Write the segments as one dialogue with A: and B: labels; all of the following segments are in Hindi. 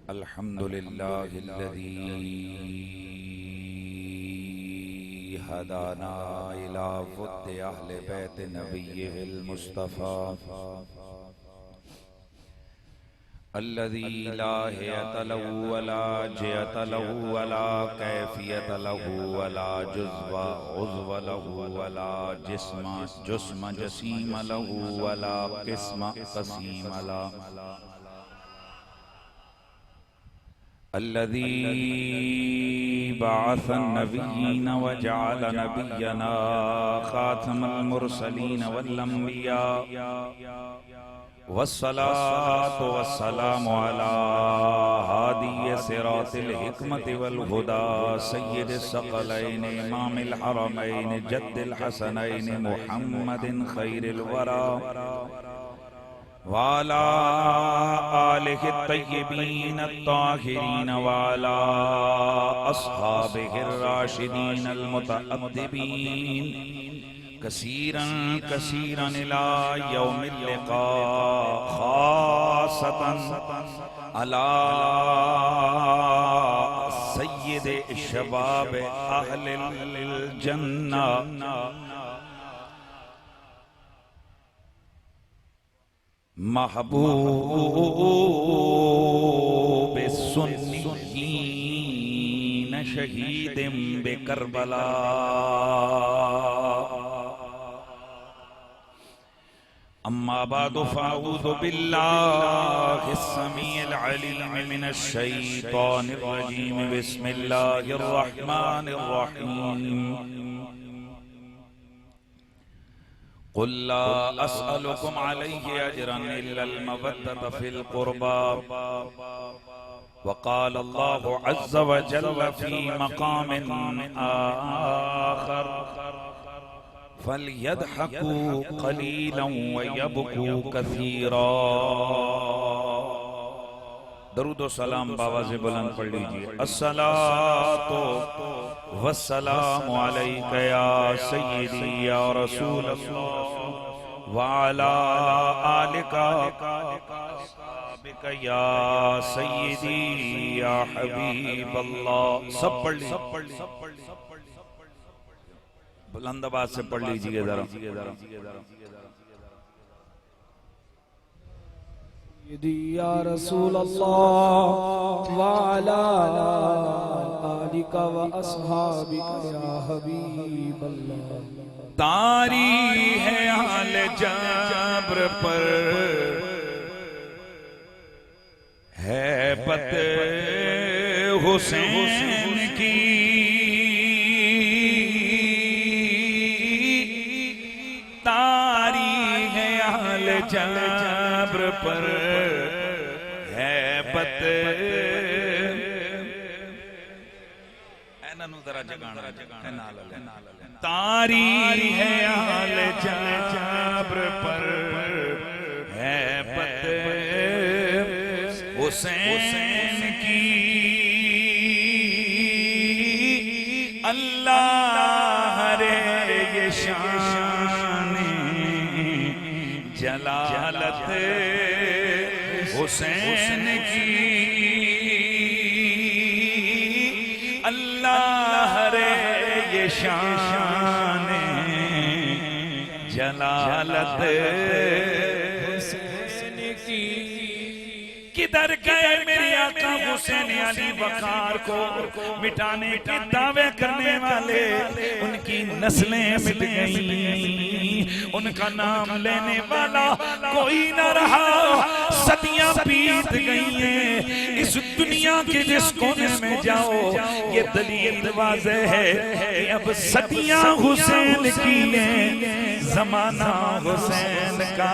A: अल्हम्दुलिल्लाहिल्लज़ी हदाना इला वुद्दि अहले बैत नबिय्यिल मुस्तफ़ा अल्लज़ी ला हियत लहू वला जियत लहू वला कैफियत लहू वला जुज़्व उज़्व लहू वला जुस्म जसीम लहू वला क़िस्म क़सीम लहू अल्लज़ी बअस नबिय्यीन व जअल नबिय्यना खातमल मुरसलीन वल अंबिया वस्सलातु वस्सलामु अला हादी सिरातिल हिकमति वल हुदा सय्यिदिस सकलैन इमामिल हरमैन जद्दिल हसनैन मुहम्मदिन खैरिल वरा वाला आलिहि तय्यबीन अत्ताहिरीन वाला अस्हाबिहि राशिदीन अलमुतअद्दिबीन कसीरन कसीरन इला यौमिल लिका खासतन अला सय्यिदि शबाब अहलिल जन्नह महबूब सुन्नीन शहीदिम बेकरबला अम्मा बादु फ़अऊज़ु बिल्लाहिस समीइल अलीम मिनश शैतानिर रजीम बिस्मिल्लाहिर रहमानिर रहीम क़ुल ला अस्अलुकुम अलैहि अजरन इल्लल मवद्दत फ़िल क़ुरबा वक़ाल अल्लाहु अज़्ज़ व जल्ल फ़ी मक़ामिन आख़र फ़लयद्हकू क़लीलन व यबकू कसीरा। दरूद व सलाम बावाज़े बुलंद पढ़ लीजिए। अस्सलातु वस्सलामु अलैका या सय्यदी या रसूल अल्लाह व अला आलिका या सय्यदी या हबीब अल्लाह। सब पढ़ लीजिए, बुलंद आवाज से पढ़ लीजिए जरा।
B: या रसूल अल्लाह व अला आलिका व अस्हाबिका या हबीब अल्लाह।
A: तारी है आल जब्र पर है बत हुसैन की, तारी है आल जब्र पर है बत जरा जगाना तारी है आल जब्र पर है बत हुसैन की। अल्लाह रे ये शान जलालत हुसैन की, अल्लाह रे ये शान जलालत हुसैन की। किधर गए मेरे आका हुसैन अली वकार को मिटाने के दावे करने वाले, उनकी नस्लें मिट गईं, उनका नाम लेने वाला कोई न रहा। सदियां बीत गई हैं, इस दुनिया के जिस कोने में जाओ ये दलील वाज़ेह है कि अब सदियां हुसैन की हैं, जमाना हुसैन का।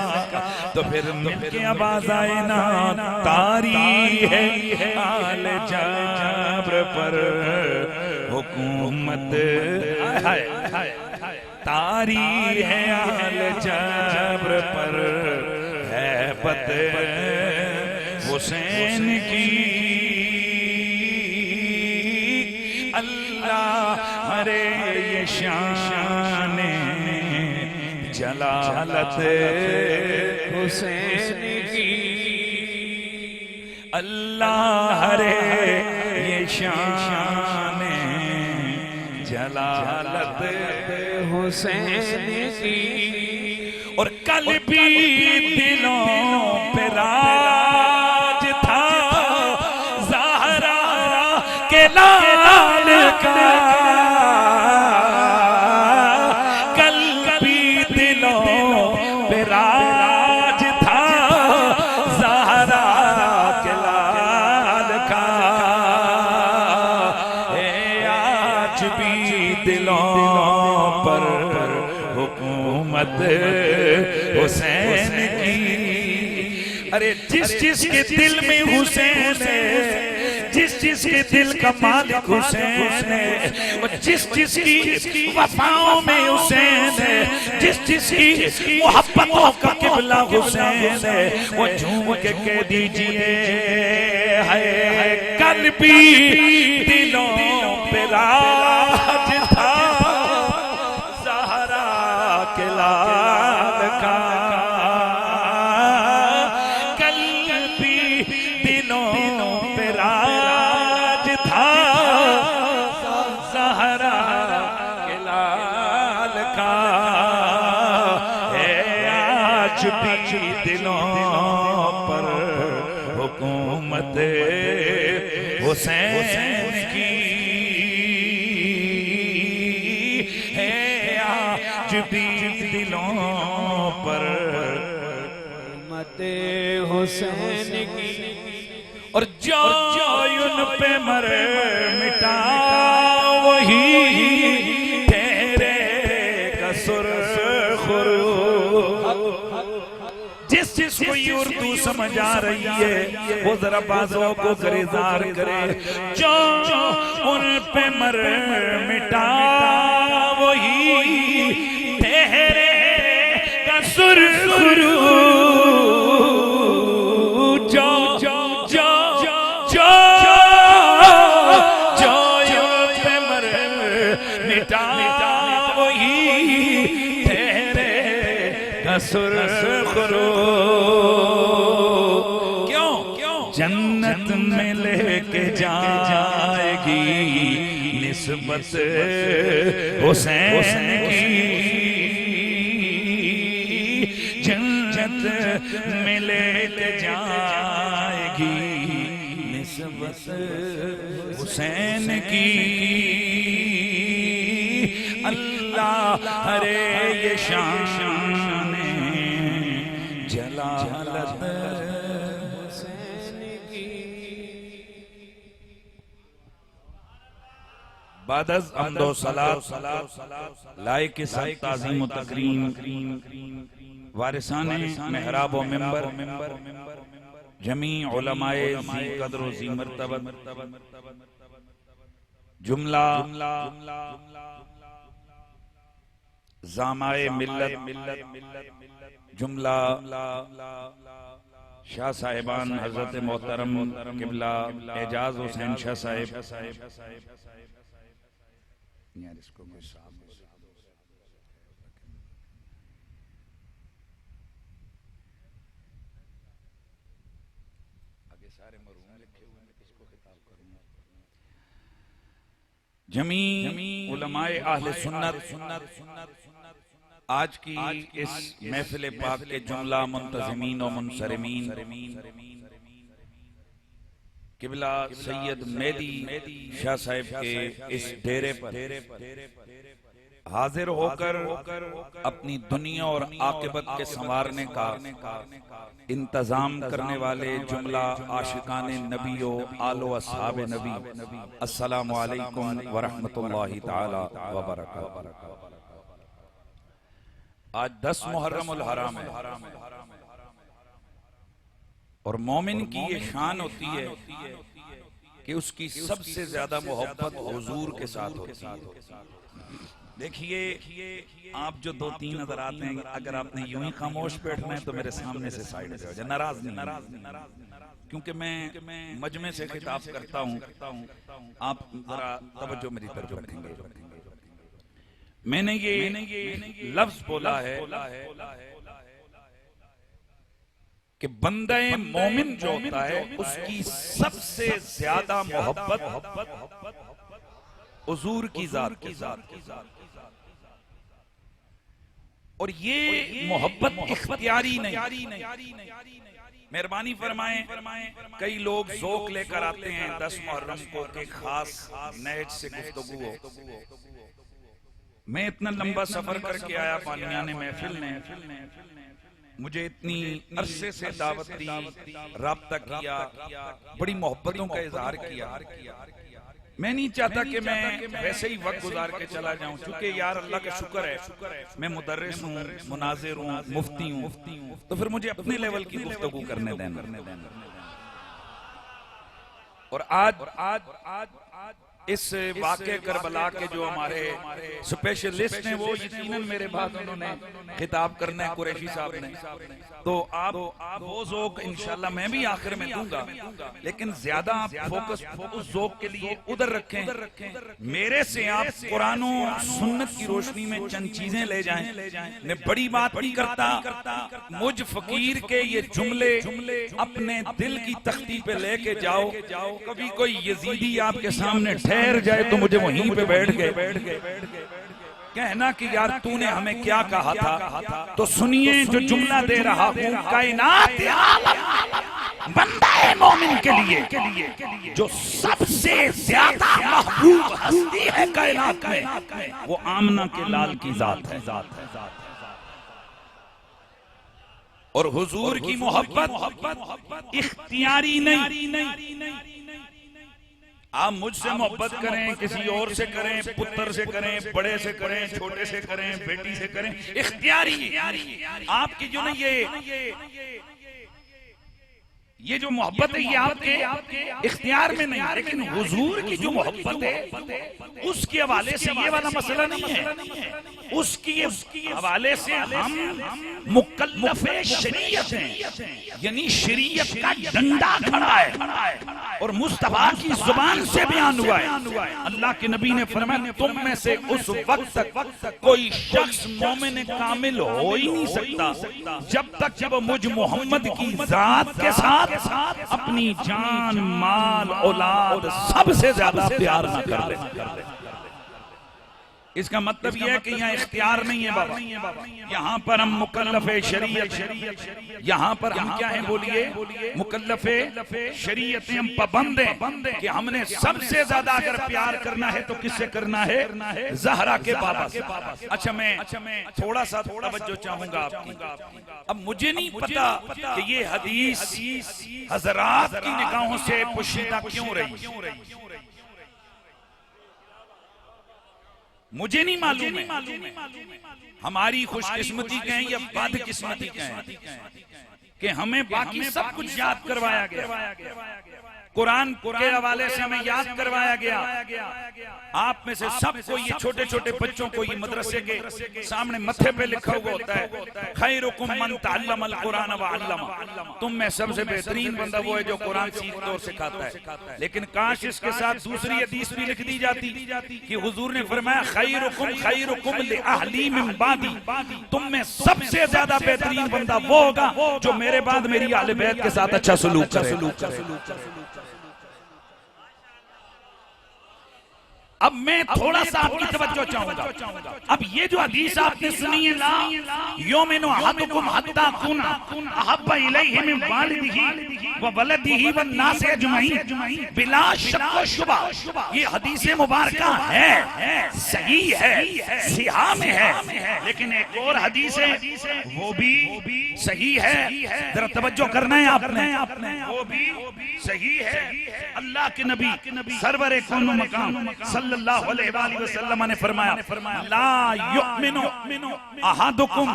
A: तो फिर मिलके आवाज आए ना, तारी है आल जब्र पर हुकूमत, तारी है आल जब्र पर है बत हुसैन की। अल्लाह हरे ये शान जलालत हुसैन की। अल्लाह रे ये शान जलालत
B: हुसैन की,
A: और कल भी दिलों पे राज था ज़हरा के लाल का, कल भी दिलों पे राज था ज़हरा के लाल का, आज भी दिलों पर हुकूमत हुसैन की। अरे जिस जिसके दिल में हुसैन है, जिस जिसके दिल का मालिक हुसैन है, और जिस जिसकी वफाओं में हुसैन है, जिस जिसकी मोहब्बतों का किबला हुसैन है, वो झूम के कह दीजिए है कल भी दिलों पे राज था ज़हरा के लाल का, कल भी दिलों पे राज था ज़हरा के लाल का, आज भी दिलों पर हुकूमत हुसैन की है, आज भी दिलों पर
B: हुकूमत हुसैन की।
A: और जो उन पे मर मिटा वही तेरे कसुर खुरू। जिस जिसको ये उर्दू समझ आ रही है वो जरा बाजों को खरीदार करे। जो उन पे मर मिटा वही तेरे कसुर खुरू। सुर खुरो क्यों जन्नत में लेके जाएगी निस्बत हुसैन की, जन्नत में लेके जाएगी निस्बत हुसैन की। अल्लाह हरे ये शान जलालत हुसैन की। बादज़ अम्दो सलात लाए के साथ ताज़ीम व तकरीम वारिसाने मेहराब व मिंबर जमी उलमाए ज़ी क़द्र व ज़ी मर्तबत जुमला ज़ामाए मिल्लत जुमला शाह साहिबान हजरत मोहतरम किबला एजाज हुसैन शाह साहिब। जमी उलमाए अहले सुन्नत आज की इस महफिल पाक के जुमला मुंतज़िमीन और मुनसरिमीन किबला सैयद मेहदी शाह साहिब के इस डेरे पर हाजिर होकर अपनी दुनिया और आकिबत के संवारने का इंतजाम करने वाले जुमला आशिकाने नबी व आलो अस्हाबे नबी, अस्सलामु अलैकुम व रहमतुल्लाहि ताला व बरकातहू। आज 10 मुहर्रमुल हराम है और मोमिन की ये शान होती है कि उसकी सबसे ज्यादा मोहब्बत हुजूर के साथ होती है। देखिए आप जो 2-3 नजर आते हैं, अगर आपने यूं ही खामोश बैठना है तो मेरे सामने से साइड पे हो जाए, नाराज नहीं, क्योंकि मैं मजमे से खिताब करता हूं, आप जरा तवज्जो मेरी तरफ रखेंगे। मैंने ये लफ्ज बोला है कि बंदे मोमिन जो होता है उसकी सबसे ज्यादा मोहब्बत हुजूर की जात की और ये मोहब्बत इख्तियारी नहीं। मेहरबानी फरमाएं, कई लोग ज़ौक लेकर आते हैं 10 मुहर्रम को के खास नेट से गुफ्तगू हो। मैं इतना लंबा सफर करके आया पानियाने महफिल ने, मुझे इतनी अरसे से दावत दी, राब्ता किया, बड़ी मोहब्बतों का इजहार किया। मैं नहीं चाहता कि मैं वैसे ही वक्त गुजार के चला जाऊं, क्योंकि यार अल्लाह का शुक्र है मैं मुदर्रिस हूँ, मुनाजिर हूँ, मुफ्ती हूँ, तो फिर मुझे अपने लेवल की गुफ्तगू करने देना। और आज इस वाक़े करबला के जो हमारे स्पेशलिस्ट हैं वो यकीनन मेरे बाद उन्होंने खिताब करना है कुरैशी साहब ने, तो आप वो ज़ौक़ इंशाल्लाह मैं भी आखिर में दूंगा, लेकिन ज्यादा आप फोकस उस ज़ौक़ के लिए उधर रखें। मेरे से आप कुरान और सुन्नत की रोशनी में चंद चीजें ले जाएं। मैं बड़ी बात नहीं करता, मुझ फकीर के ये जुमले अपने दिल की तख्ती पे लेके जाओ। कभी कोई यजीदी आपके सामने ठहर जाए तो मुझे वहीं पे बैठ गए कहना कि यार तूने हमें क्या कहा था, तो सुनिए जो जुमला दे रहा हूँ। कायनात बंदा मोमिन के लिए जो सबसे ज्यादा महबूब हस्ती है कायनात में, वो आमना के लाल की जात है। और हुजूर की मोहब्बत इख्तियारी नहीं। आप मुझसे मोहब्बत करें, किसी और से करें, पुत्र से करें, बड़े से करें, छोटे से करें, बेटी से करें, इख्तियारी आपकी जो ना ये जो मोहब्बत है ये आपके इख्तियार में नहीं, लेकिन हुजूर की जो मोहब्बत है उसके हवाले से ये वाला मसला नहीं है। उसकी हवाले से हम मुकल्लफ़े शरीयत हैं, यानी शरीयत का डंडा खड़ा है और मुस्तफा की जुबान से बयान हुआ है। अल्लाह के नबी ने फरमाया तुम में से उस वक्त तक कोई शख्स मोमिन कामिल हो ही नहीं सकता जब तक जब मुझ मोहम्मद की जात के साथ अपनी जान, माल, औलाद सबसे ज्यादा प्यार न कर ले। इसका मतलब यह है कि यहाँ इख्तियार नहीं है बाबा, यहाँ पर हम मुकल्लफ़े शरीयत, यहाँ पर हम क्या है बोलिए, मुकल्लफ़े शरीयत, हम पाबंद हैं कि हमने सबसे ज्यादा अगर प्यार करना है तो किससे करना है, ज़हरा के बाबा से। अच्छा मैं थोड़ा सा तवज्जो चाहूंगा आपकी। अब मुझे नहीं पता कि ये हदीस हजरात की निगाहों से पोशीदा क्यों रही, मुझे नहीं मालूम है। हमारी खुशकिस्मती कहें या बदकिस्मती कहें कि हमें बाकी सब कुछ याद करवाया गया, कुरान के हवाले से हमें याद करवाया गया। आप में से सबको, ये छोटे छोटे बच्चों को ये मदरसे के सामने मत्थे पे लिखा हुआ होता है, खैरुकुम मन तअल्लमल कुरान व अल्लम, तुम में सबसे बेहतरीन बंदा वो है जो कुरान सीखता और सिखाता है। लेकिन काश इसके साथ दूसरी हदीस भी लिख दी जाती कि हुजूर ने फरमाया खैरुकुम लिअहली मिन बादी, तुम में सबसे ज्यादा बेहतरीन बंदा वो होगा जो मेरे बाद मेरी अहले बैत के साथ अच्छा सलूक करे। अब मैं थोड़ा सा आपकी तवज्जो चाहूंगा। अब ये जो हदीस आपने सुनी है, ला युमिनु अहदुकुम हत्ता कुना अहब्बा इलैहि मिन वालिदिही व वलदिही वन नास अजमईन बिला शक व शुबा, ये हदीस मुबारका है, सही है, सिहा में है, लेकिन एक और हदीस है वो भी सही है, जरा तवज्जो करना है आपने, वो भी सही है। अल्लाह के नबी सरवर कौनो मकाम सल्लल्लाहु अलैहि वसल्लम ने फरमाया, ला युमिनु अहदुकुम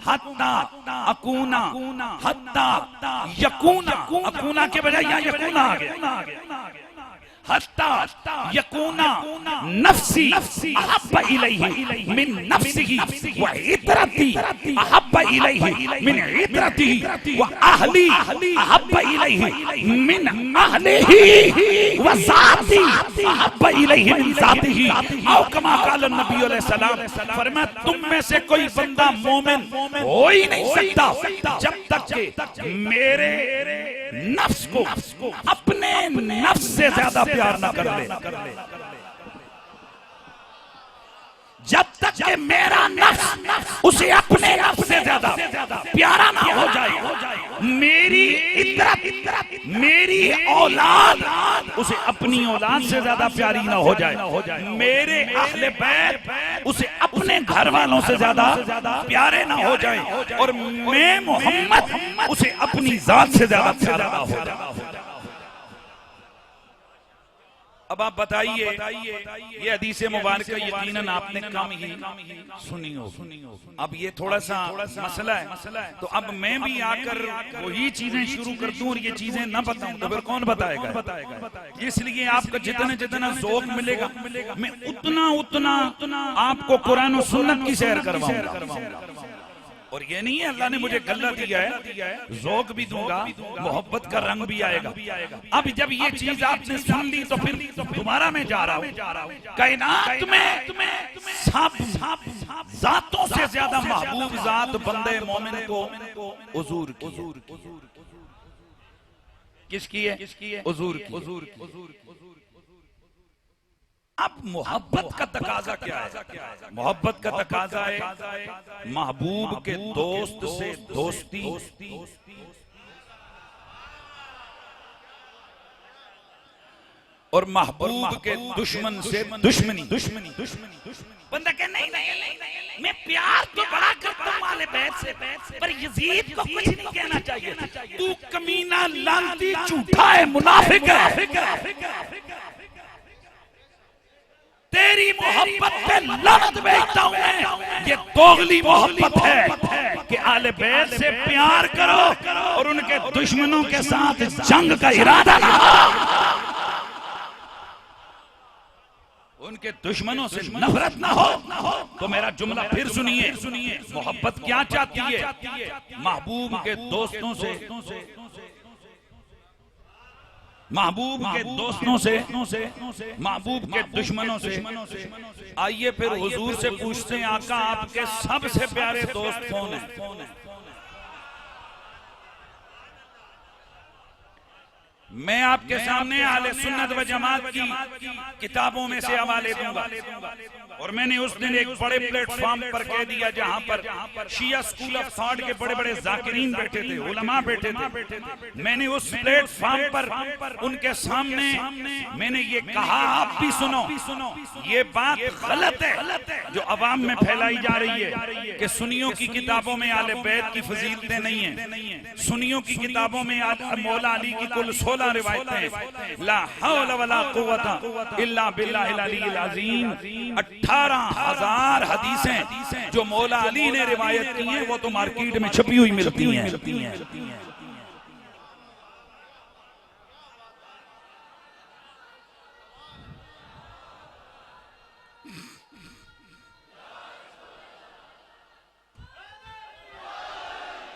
A: हत्ता अकूना हत्ता यकूना, अकूना के बजाय यहाँ यकूना आ गया, हत्ता यकूना नफ्सी अहब्बा इलैहि मिन नफ्सिही व इतरती अहब्बा इलैहि मिन इतरतिही व अहली अहब्बा इलैहि मिन अहलिही व ज़ाती अहब्बा इलैहि मिन ज़ातिही। औ कमा क़ाल नबी अलैहि सलाम, फरमाया तुम में से कोई बंदा मोमिन हो ही नहीं सकता जब तक के मेरे नफ्स को अपने नफ्स से ज्यादा प्यार ना कर ले। जब तक कि मेरा नफ्स उसे अपने नफ्स से ज्यादा प्यारा ना हो जाए, मेरी इतरत मेरी औलाद उसे अपनी औलाद से ज्यादा प्यारी ना हो जाए, मेरे अहले बैत उसे अपने घर वालों से ज्यादा प्यारे ना हो जाए, और मैं मोहम्मद उसे अपनी जात से ज्यादा प्यारा ना हो जाए। अब आप बताइए, ये हदीस मुबारक यकीनन आपने कम ही सुनी हो। अब ये थोड़ा सा मसला है, तो अब मैं भी आकर वही चीजें शुरू कर दूं और ये चीजें न बताऊं तो फिर कौन बताएगा। इसलिए आपको जितना जितना ज़ौक़ मिलेगा मैं उतना उतना आपको कुरान और सुन्नत की सैर करवाऊंगा। और ये नहीं है अल्लाह ने मुझे गल्ला दिया है, ज़ौक़ भी दूंगा, मोहब्बत का रंग भी आएगा। अब जब ये चीज आपने सुन ली तो फिर दोबारा मैं जा रहा हूँ, कायनात में सब जातों से ज्यादा महबूब जात बंदे मोमिन को हुजूर की। किसकी है? हुजूर की। अब मोहब्बत का तकाजा क्या है? मोहब्बत का तकाजा है महबूब के दोस्त से दोस्ती, और महबूब के दुश्मन से दुश्मनी। बंदा कहे नहीं मैं प्यार तो बड़ा करता हूं आले बैत से, पर यजीद को कुछ नहीं कहना चाहिए। तू कमीना, लानती, झूठा है, मुनाफिक है। तेरी मोहब्बत पे लानत भेजता हूं मैं। ये दोगली मोहब्बत है कि आले बैत से प्यार करो और उनके दुश्मनों के साथ जंग का इरादा ना हो, उनके दुश्मनों से नफरत ना हो। तो मेरा जुमला फिर सुनिए, मोहब्बत क्या चाहती है? महबूब के दोस्तों से, महबूब के दोस्तों से, महबूब के दुश्मनों से। आइए फिर हुजूर से पूछते हैं, आका आपके सबसे प्यारे दोस्त कौन है? मैं आपके सामने आले सुन्नत व जमात की किताबों में से हवाले दूंगा, और मैंने उस दिन एक बड़े प्लेटफॉर्म पर कह दिया जहां पर शिया स्कूल ऑफ थॉट के बड़े बड़े जाकिरीन बैठे थे, उलमा बैठे थे। मैंने उस प्लेटफॉर्म पर उनके सामने मैंने ये कहा, आप भी सुनो, ये बात गलत है जो अवाम में फैलाई जा रही है कि सुन्नियों की किताबों में आले बैत की फजीलतें नहीं है। सुन्नियों की किताबों में मौला अली की कुल 16 रिवायतें, ला हौल वला कुव्वता इल्ला बिल्लाहिल अलील अज़ीम, 18,000 हदीसें जो मौला अली ने रिवायत की हैं वो तो मार्केट में छपी हुई मिलती हैं।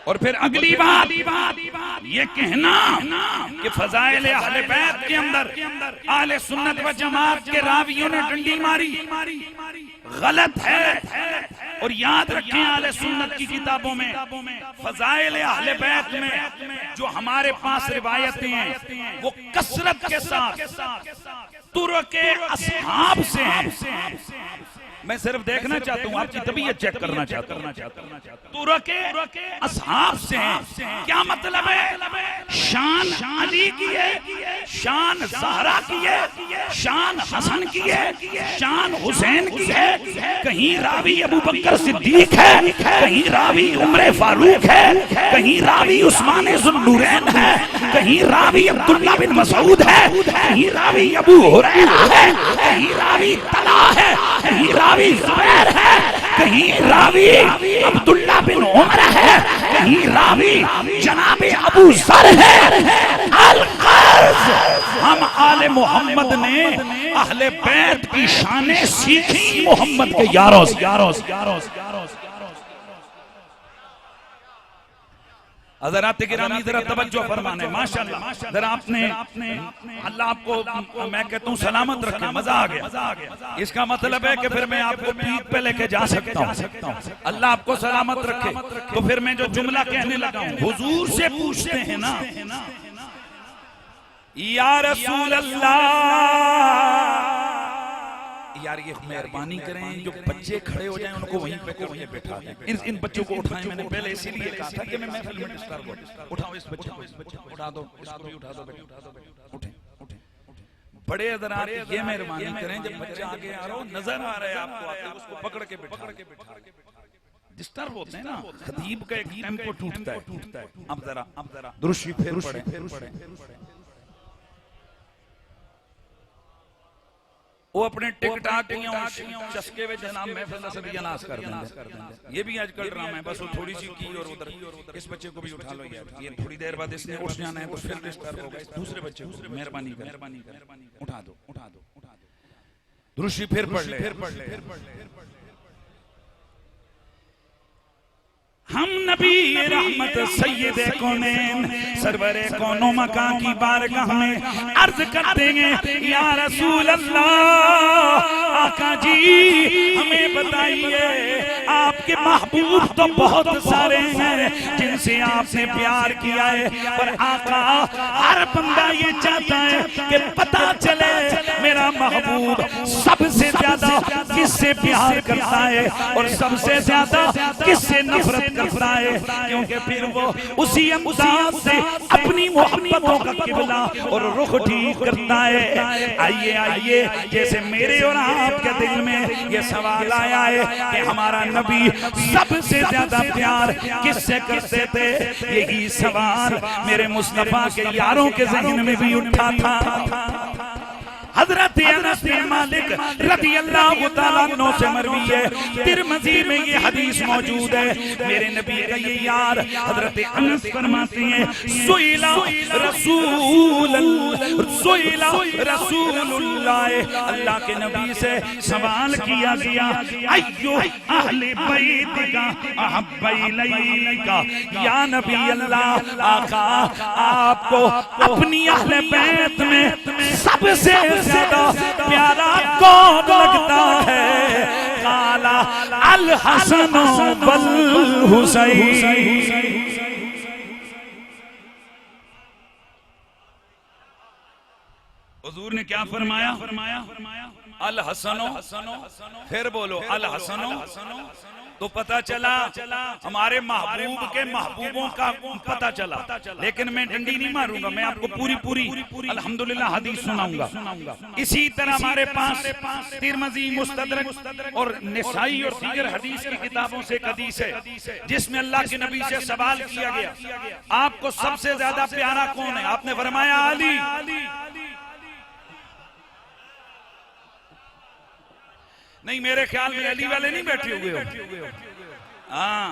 A: और फिर अगली बात ये कहना कि फजाइल अहले बैत के अंदर आले सुन्नत व जमात के रावियों ने डंडी मारी, गलत है। और याद रखें, आले सुन्नत की किताबों में फजाइल अहले बैत में जो हमारे पास रिवायतें हैं वो कसरत के साथ तुरके अस्हाब से हैं। मैं सिर्फ देखना चाहता हूं, आपकी तबीयत चेक करना चाहता हूं। तुरके अस्हाब से हैं, क्या मतलब है? शान अली की है, शान ज़हरा की है, शान हसन की है, शान हुसैन की है। कहीं रावी अबू बकर सिद्दीक है, कहीं रावी उमर फारूक है, कहीं रावी उस्मान ज़ुन्नूरैन है, कहीं रावी अब्दुल्ला बिन मसूद है, कहीं रावी अबू हुरैरा है, कहीं रावी तला है, कहीं रावी ज़ुबैर है, कहीं रावी अब्दुल्ला बिन उमर है, कहीं रावी जनाबे अबू ज़र है। अल-क़र्ज़ हम आले मोहम्मद ने अहले बैत की शानें सीखी मोहम्मद के यारों से। हज़रात गिरामी जरा तवज्जो फरमाने माशाअल्लाह। जरा आपने अल्लाह आपको मैं कहता हूँ सलामत रखे। मजा आ गया। इसका मतलब है कि फिर मैं आपको पीठ पे लेके जा सकता हूँ। अल्लाह आपको सलामत रखे। तो फिर मैं जो जुमला कहने लगा हूँ, हुजूर से पूछते हैं ना, या रसूल अल्लाह, यार ये मेहरबानी करें जो बच्चे खड़े हो जाएं उनको वहीं पे बैठा दें। इन बच्चों को उठाएं। मैंने पहले इसीलिए कहा था कि मैं महफिल में डिस्टर्ब हो। उठाओ इस बच्चे को, उठा दो, इसको भी उठा दो बेटा, उठे। बड़े हज़रात ये मेहरबानी करें जब बच्चा आगे आ रहा हो, नजर आ रहा है आपको, आप उसको पकड़ के बिठा। डिस्टर्ब होते हैं ना, खतीब का एक टेम्पो टूटता है। अब जरा दुरुशी फिर पड़े। वो अपने टिकटाक चस्के में जनाब महफिल से भी अनाज कर देंगे। ये भी आजकल ड्रामा है। बस वो थोड़ी सी की और उधर इस बच्चे को भी उठा लो यार, ये थोड़ी देर बाद इसने उठ जाना है तो फिर डिस्टर्ब होगा। दूसरे बच्चे को मेहरबानी कर उठा दो। दुरुशी फिर पढ़ ले। हम नबी रहमत सैयद कौनैन सरवरे कौनो मकां की बारगाह में अर्ज करते हैं, या रसूल अल्लाह, आका जी हमें बताइए, आपके महबूब तो बहुत सारे हैं जिनसे आपने प्यार किया है, पर आका हर बंदा ये चाहता है कि पता चले मेरा महबूब सबसे ज्यादा किससे प्यार करता है और सबसे ज्यादा किससे नफरत करता है, क्योंकि फिर वो उसी अंदाज से अपनी मोहब्बतों का किबला और रुख ठीक करता है। आइए जैसे मेरे और आपके दिल में ये सवाल आया है कि हमारा नबी सबसे ज्यादा प्यार किससे करते थे, यही सवाल मेरे मुस्तफा के यारों के ज़हन में भी उठा था। हजरत अनस बिन मालिक रज़ियल्लाहु तआला अन्हु से मरवी है, तिरमिज़ी में ये हदीस मौजूद है। मेरे नबी का ये यार हजरत अनस फरमाते हैं, सुइला रसूलुल्लाह, अल्लाह के नबी से सवाल किया गया, अय्यु अहले बैतिका अहब्बा इलैका, या नबी अल्लाह, आका आपको अपनी अहले बैत में सबसे ज्यादा प्यारा कौन लगता है? काला अल हसन वल हुसैन। हुजूर ने क्या फरमाया? अल हसनो, फिर बोलो अल हसनो। तो पता चला हमारे महबूब के महबूबों का पता चला। लेकिन मैं डंडी नहीं मारूंगा, मैं आपको पूरी अल्हम्दुलिल्लाह हदीस सुनाऊंगा। इसी तरह हमारे पास तिरमिज़ी, मुस्तदरक और निसाई और दीगर हदीस की किताबों से एक हदीस है जिसमें अल्लाह के नबी से सवाल किया गया, आपको सबसे ज्यादा प्यारा कौन है? आपने फरमाया अली। नहीं, मेरे ख्याल में अली वाले नहीं बैठे हुए हो। हाँ,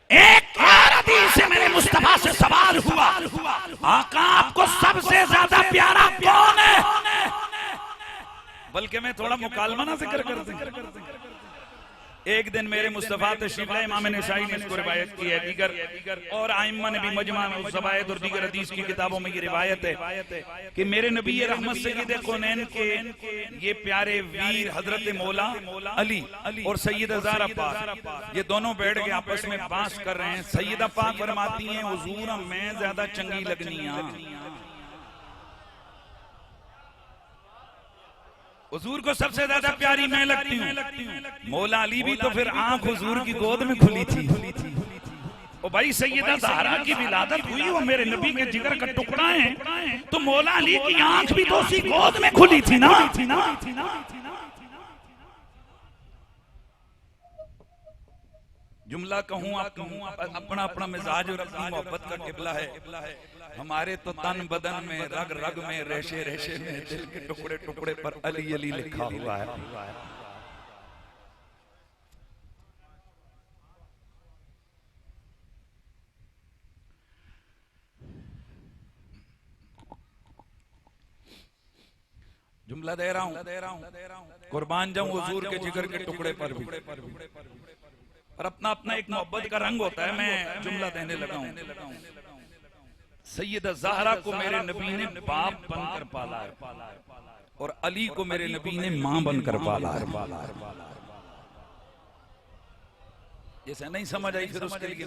A: एक और हदीस से मेरे मुस्तफा से सवाल हुआ, आका आपको सबसे ज्यादा प्यारा कौन है? बल्कि मैं थोड़ा मुकालमना जिक्र करते हैं। एक दिन मेरे मुस्तफा तशरीफ लाए, इमाम नसाई ने इसको रिवायत की है, दीगर और आइम्मा ने भी मजमा ज़वाइद और दीगर हदीस की किताबों में ये रिवायत है कि मेरे नबी रहमत सैयद कौनैन के ये प्यारे वीर हजरत मौला अली और सैयद ज़हरा पाक, ये दोनों बैठ के आपस में बात कर रहे हैं। सैयदा पाक फरमाती हैं, हुजूर मैं ज्यादा चंगी लगनी, हुजूर को सबसे ज्यादा प्यारी मैं लगती हूँ। मौला अली भी तो फिर आंख हुजूर की गोद में खुली थी। ओ भाई, सैयदा ज़हरा की विलादत हुई, वो मेरे नबी के जिगर का टुकड़ा है, तो मौला अली की आंख भी तो उसी गोद में खुली थी ना। जुमला कहूँ आप कहूँ, अपना अपना मिजाज और अपनी मोहब्बत का किबला है। हमारे तो तन बदन में, रग रग में, रेशे रेशे में, दिल के टुकड़े टुकड़े पर अली अली लिखा हुआ है। जुमला दे रहा हूं, कुर्बान जाऊं हुजूर के जिगर के टुकड़े पर भी। और अपना अपना एक मोहब्बत का रंग होता है। मैं जुमला देने लगा हूं। सैयदा ज़हरा को मेरे नबी ने बाप बनकर पाला है और अली को मेरे नबी ने मां बनकर पाला है। जैसे नहीं समझ आई फिर उसके लिए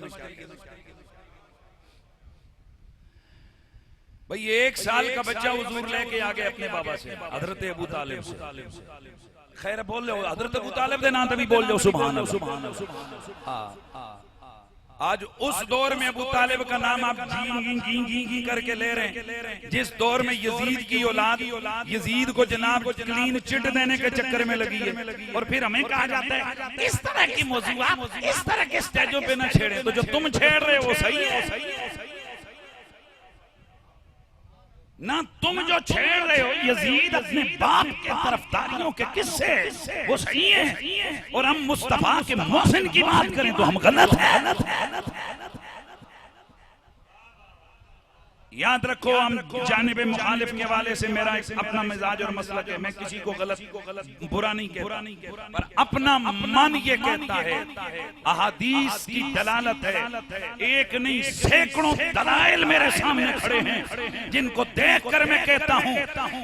A: भाई 1 साल का बच्चा हुजूर लेके आ गए अपने बाबा से, हजरत अबू तालिब से। खैर बोल लो हजरत अबू तालिब दे नाम तभी बोल लो सुभान अल्लाह। आज उस दौर में अबू तालिब का नाम आप जी करके ले रहे हैं, जिस दौर में यजीद की औलाद यजीद को जनाब क्लीन चिट देने के चक्कर में लगी है। और फिर हमें कहा जाता है इस तरह की मौजूआत इस तरह के स्टेजों पे ना छेड़े। तो जो तुम छेड़ रहे हो वो सही है ना? तुम जो छेड़ रहे हो यजीद अपने बाप के तरफदारियों के किस्से वो सही है, और हम मुस्तफा के मोहसिन की बात करें तो हम गलत है। याद रखो, हम जानिब मुखालिफ के वाले से मेरा अपना मिजाज और मसलक है। मैं किसी को गलत बुरा नहीं कहता, पर अपना मन ये कहता है अहादीस की दलालत है। एक नहीं सैकड़ों दलाइल मेरे सामने खड़े हैं जिनको देखकर मैं कहता हूं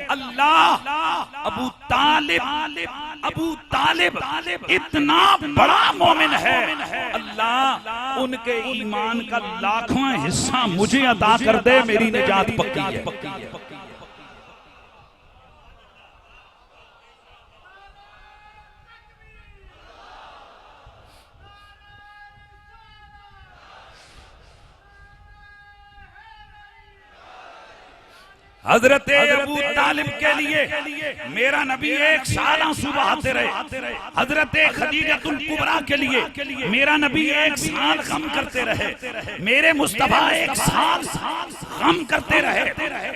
A: अल्लाह अबू तालिब इतना बड़ा मोमिन है, अल्लाह उनके ईमान का लाखवां हिस्सा मुझे अता कर दे, मेरी निजात पक्की है। हजरत अबू तालिब के लिए मेरा नबी 1 साल आंसू बहाते रहे। हजरत खदीजतुल कुबरा के लिए मेरा नबी 1 साल गम करते रहे। मेरे मुस्तफा 1 साल गम करते रहे।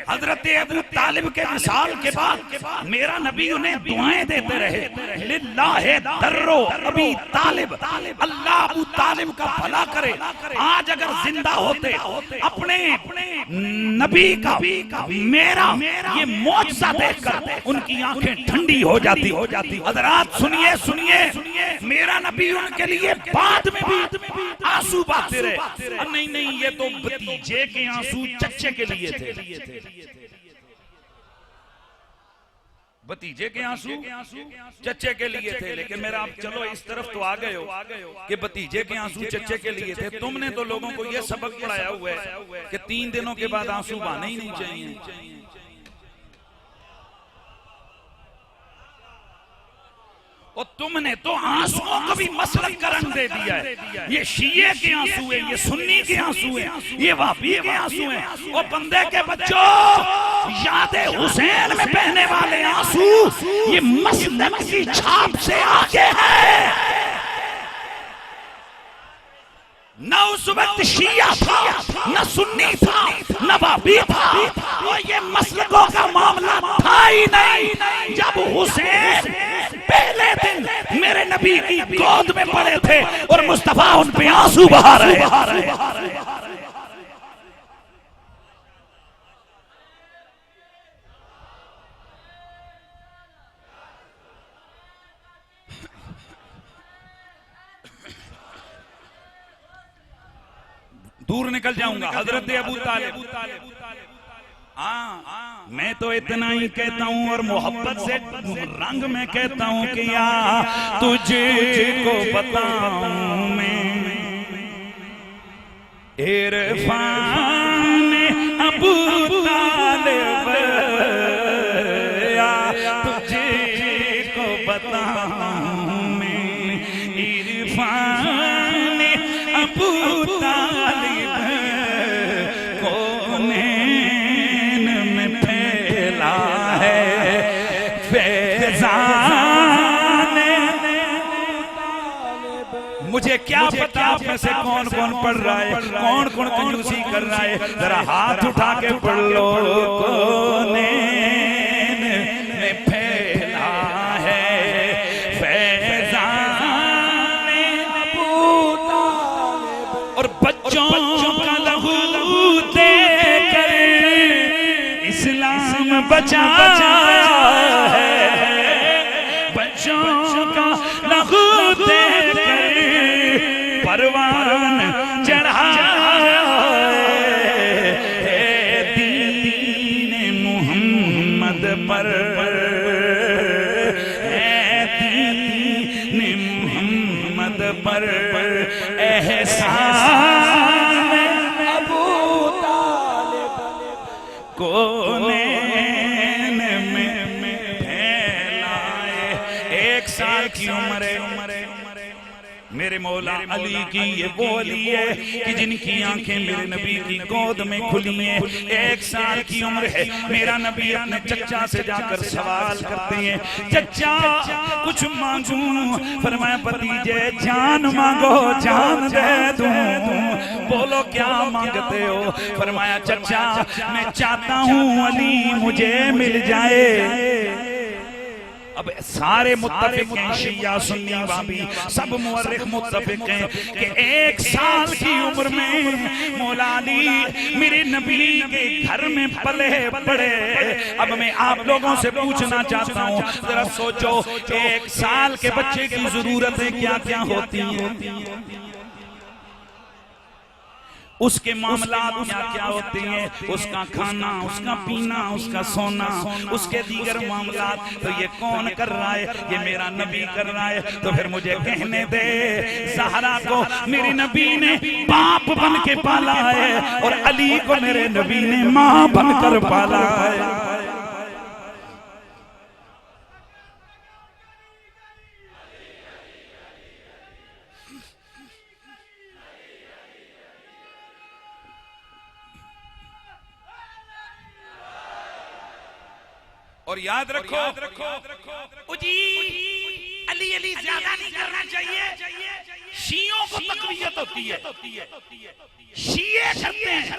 A: हजरत अबू तालिब के विसाल के बाद मेरा नबी उन्हें दुआएं देते रहे। लिल्लाहि दर्रो अबी तालिब, अल्लाह अबू तालिब का भला करे। आज अगर जिंदा होते अपने नबी का मेरा ये मौजज़ा देखकर उनकी आंखें ठंडी हो जाती। हज़रात सुनिए, मेरा नबी उनके लिए बाद में भी आंसू बहाते रहे। नहीं, ये तो भतीजे के आंसू चच्चे के लिए थे। भतीजे के आंसू चच्चे के लिए थे। लेकिन मेरा आप चलो इस तरफ तो आ गए हो कि भतीजे के आंसू चच्चे के लिए थे। तुमने तो लोगों को यह सबक पढ़ाया हुआ है कि 3 दिनों के बाद आंसू बहाने ही नहीं चाहिए। और तुमने तो आंसुओं को भी मसलक का रंग दे दिया है। ये शिये के आंसू है, ये सुन्नी के आंसू है, ये वाबी के आंसू हैं। और बंदे के बच्चों, याद हुसैन में बहने वाले आंसू ये मसलक की छाप से आगे है। न उस वक्त शिया था, न सुन्नी था, न वाबी था, और ये मसलकों का मामला था ही नहीं। जब हुसैन पहले दिन मेरे नबी की गोद में पड़े थे और मुस्तफा उन पे आंसू बहा रहे। दूर निकल जाऊंगा। हजरत अबू तालिब, मैं तो इतना ही कहता हूँ और मोहब्बत से रंग में कहता हूँ कि या तुझको बताऊं मैं इरफान अबू तालिब, या तुझको बताऊं मैं इरफान अबू तालिब मुझे क्या पता आप में से कौन कौन पढ़ रहा है, कौन कौन कंजूसी कर रहा है। जरा हाथ उठा के पढ़ लो। कोनेन में फैला है फैज़ान अबू तालिब, और बच्चों का लहू देकर इस्लाम बचाया है, बच्चों का लहू देकर परवान चढ़ाया है, दीन मोहम्मद पर पर एहसान अबू तालिब को नैन में फैलाए। 1 साल की उम्र मेरे मौला अली की ये वो अली है कि जिनकी आंखें मेरे नबी की गोद में खुली हैं। 1 साल की उम्र है, मेरा नबी अपने चचा से जाकर सवाल करते हैं, चचा कुछ मांगूं? फरमाया भतीजे जान मांगो, जान दे दूं। बोलो क्या मांगते हो? फरमाया चचा मैं चाहता हूं अली मुझे मिल जाए। अब सारे मुत्तफिक हैं, शिया सुन्नी वाबी सब मुअर्रिख मुत्तफिक हैं कि 1 साल की उम्र में मौला अली मेरे नबी के घर में पले पड़े। अब मैं आप लोगों से पूछना चाहता हूँ, जरा सोचो 1 साल के बच्चे की जरूरतें क्या क्या होती हैं, उसके मामलात क्या क्या होते हैं, उसका खाना, उसका पीना, उसका सोना, उसके दीगर मामलात। तो ये कौन कर रहा है? ये मेरा नबी कर रहा है। तो फिर मुझे कहने दे, ज़हरा को मेरे नबी ने बाप बन के पाला है और अली को मेरे नबी ने माँ बनकर पाला है। और याद रखो जी, अली अली ज्यादा नहीं करना चाहिए। शियों को तकवीयत होती है, शिये करते हैं।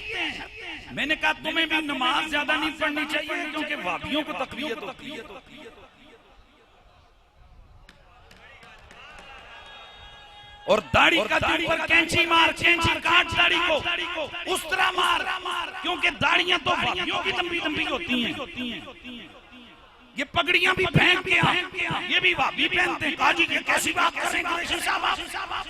A: मैंने कहा तुम्हें भी नमाज ज्यादा नहीं पढ़नी चाहिए क्योंकि वाबियों को तकवीयत होती है। और दाढ़ी का दाढ़ी पर कैंची मार, कैंची काट दाढ़ी को, उस तरह मार, क्योंकि दाढ़ियां तो वाबियों की लंबी लंबी होती हैं। ये पगड़ियां भी पहन के ये भी वाबी पहनते हैं। काजी की कैसी बात कर रहे हैं कुरैशी साहब?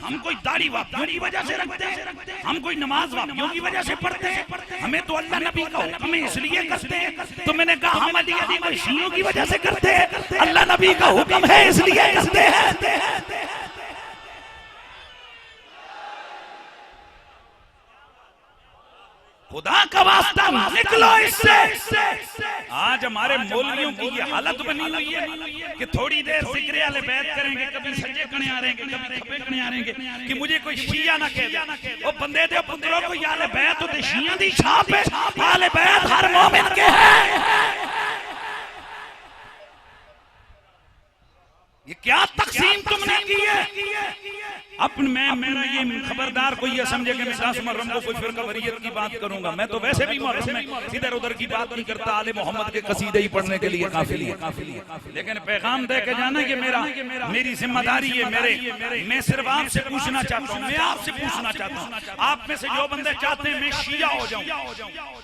A: हम कोई दाढ़ी वाबियों की वजह से रखते हैं, हम कोई नमाज वाबियों की वजह से पढ़ते हैं। हमें तो अल्लाह नबी का हुक्म है इसलिए करते हैं। तो मैंने कहा हम अली अली को शियों की वजह से करते हैं, अल्लाह नबी का हुक्म है इसलिए करते हैं। खुदा का वास्ता निकलो इससे। आज हमारे मौलवियों की ये हालत बनी हुई है कि थोड़ी देर जिक्र आले बैत करेंगे, कभी सज्जे कने आ रहेंगे, कभी खब्बे कने आ रहेंगे कि मुझे कोई शिया ना कह दे। वो बंदे दे पुत्रों को आले बैत तो शिया दी छाप है, आले बैत हर मोमिन के है। ये क्या तकसीम तुमने की है? अपन मैं ये खबरदार कोई ये समझे कि मैं 10 मुहर्रम को कोई फिरका वरीयत की बात करूंगा। मैं तो वैसे भी मुहर्रम में इधर उधर की बात नहीं करता, आले मोहम्मद के कसीदे ही पढ़ने के लिए काफी है। लेकिन पैगाम दे के जाना कि मेरी जिम्मेदारी है। मैं सिर्फ आपसे पूछना चाहता हूँ, मैं आपसे पूछना चाहता हूँ, आप में से जो बंदे चाहते हैं मैं शिया हो जाऊं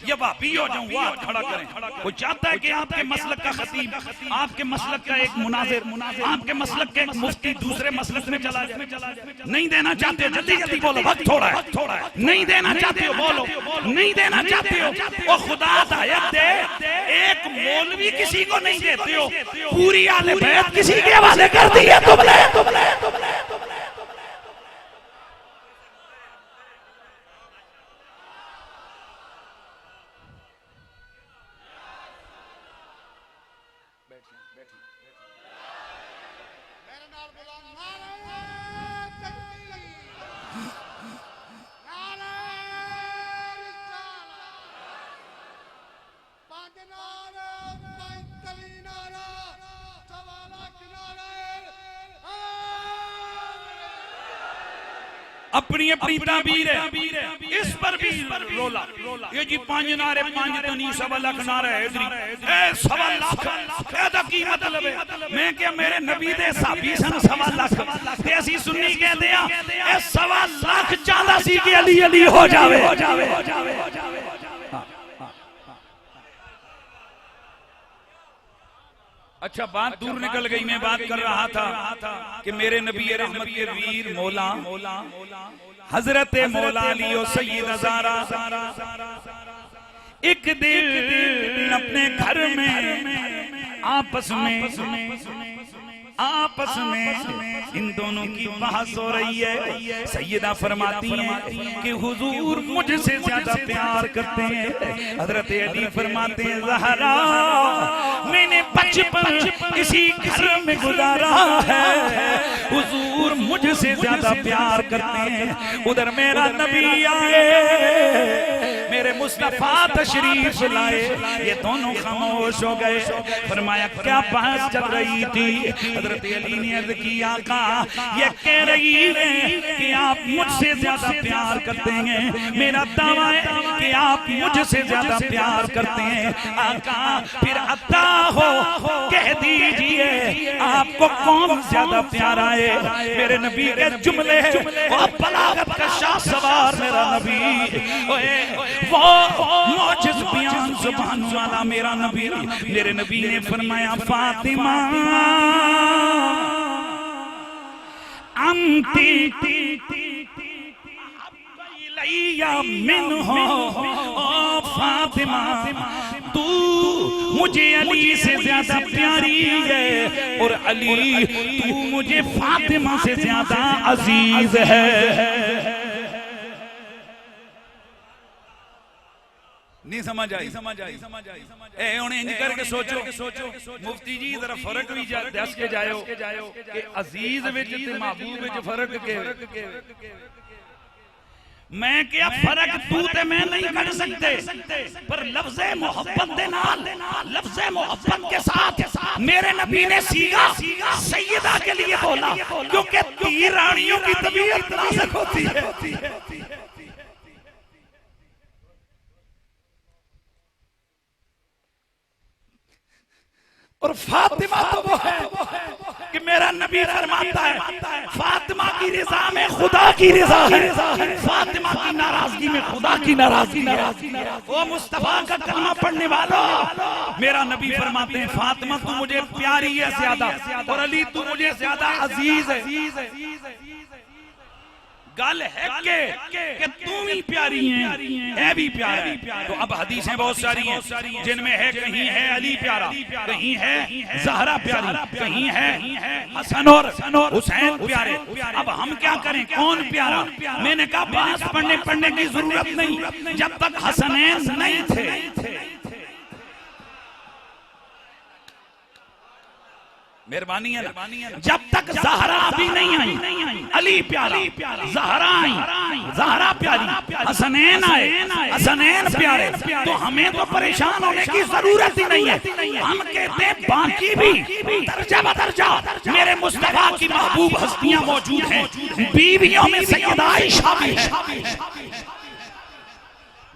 A: या वाबी हो जाऊं, वो हाथ खड़ा करें। कोई चाहता है कि आपके मसलक का खतीब, आपके मसलक का एक मुनाजिर, आपके मसलक का एक मुफ्ती दूसरे मसलक में चला जाए? नहीं देना चाहते हो जल्दी जल्दी बोलो, वक्त थोड़ा है। नहीं देना चाहते हो बोलो, नहीं देना चाहते हो। ओ खुदा हिदायत दे, एक मौलवी किसी को नहीं देते हो, पूरी आले बैत किसी के हवाले कर दी है तुमने। अपनी अपनी ताबीर है, इस पर भी रोला। ये जी 5 नारे 5 तनी 1.25 लाख नारे इधरी ए 1.25 लाख एदा की मतलब है? मैं क्या मेरे नबी दे साहबी सन 1.25 लाख ते असि सुन्नी कहते हैं ए 1.25 लाख चाहता सी कि अली अली हो जावे। अच्छा बात दूर निकल गई। मैं बात कर रहा था कि मेरे नबी रहमत के वीर मौला हजरत मौला अली और सैयदा ज़हरा एक दिन अपने घर में आपस में इन दोनों की बहस हो रही है। सैयदा फरमाती हैं कि हुजूर मुझसे ज्यादा प्यार करते हैं। हजरत अली फरमाते हैं ज़हरा मैंने बचपन इसी घर में गुजारा है, हुजूर मुझसे ज्यादा प्यार करते हैं। उधर मेरा नबी आए, मेरे मुस्तफा तशरीफ लाए, ये दोनों खामोश हो गए। फरमाया क्या बहस चल रही थी? हजरत अली ने अर्ज की आका ये कह रही है कि आप मुझसे ज्यादा प्यार करते हैं, मेरा दावा है कि आप मुझसे ज्यादा प्यार करते हैं। आका फिर अता हो कह दीजिए आपको कौन ज्यादा प्यारा है? मेरे नबी के जुमले और बलागत का शाह सवार मेरा नबी, वो मौजिज़ बयान ज़ुबान वाला मेरा नबी। मेरे नबी ने फरमाया फातिमा अंती मिन्हो, ओ फातिमा तू मुझे अली से ज्यादा प्यारी है और अली तू मुझे फातिमा से ज्यादा अजीज है। नहीं समझ आई? ए हुण इंज करके सोचो मुफ्ती जी जरा फर्क भी दस के जाओ कि अजीज विच ते महबूब विच फर्क के। मैं क्या फर्क तू ते मैं नहीं कर सकते, पर लफ्ज़े मोहब्बत दे नाल लफ्ज़े मोहब्बत के साथ मेरे नबी ने सीगा सैयदा के लिए बोला, क्योंकि तीर रानियों की तबीयत नाजुक होती है। और फातिमा तो वो है कि मेरा नबी फरमाता है फातिमा की रिजा में खुदा की रिजा है, फातिमा की नाराजगी में खुदा की नाराजगी है। वो मुस्तफा का कलमा पढ़ने वालों, मेरा नबी फरमाते हैं फातिमा तू मुझे प्यारी है ज्यादा और अली तू मुझे ज्यादा अजीज है। गल है कि तुम ही प्यारी हैं, है भी प्यारा है। तो अब हदीसें बहुत सारी हैं जिनमें है कहीं है अली प्यारा, कहीं है ज़हरा प्यारी, कहीं है हसन और हुसैन प्यारे। अब हम क्या करें कौन प्यारा? मैंने कहा बात पढ़ने की जरूरत नहीं, जब तक हसनैन नहीं थे। मेहरबानी है ना, जब तक ज़हरा भी नहीं आई अली प्यारा, ज़हरा आई ज़हरा प्यारी, हसनैन आए हसनैन प्यारे, तो हमें तो परेशान होने की जरूरत ही नहीं है। हम कहते हैं बाकी भी दर्जा बदर्जा मेरे मुस्तफा की महबूब हस्तियां मौजूद हैं। बीवियों में सैयदा आयशा भी है।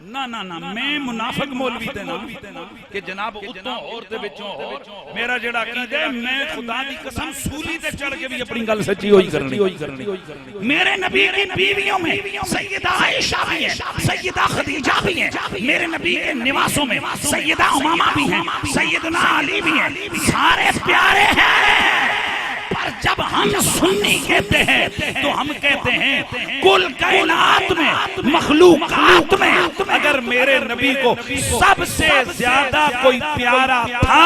A: ना ना ना मैं मुनाफिक मौलवी ते ना कि जनाब उतों और ते विचों और मेरा जेड़ा अकीदा है मैं खुदा दी कसम सूली ते चढ़ के भी अपनी गल सच्ची होई करनी। मेरे नबी की बीवियों में सैयदा आयशा भी है, सैयदा खदीजा भी है, मेरे नबी के निवासों में सैयदा उमामा भी है, सैयदना अली भी है, सारे प्यारे हैं। पर जब हम सुन्नी कहते हैं तो हम कहते हैं कुल कायनात में मखलूकात में अगर मेरे नबी को सबसे ज्यादा कोई प्यारा था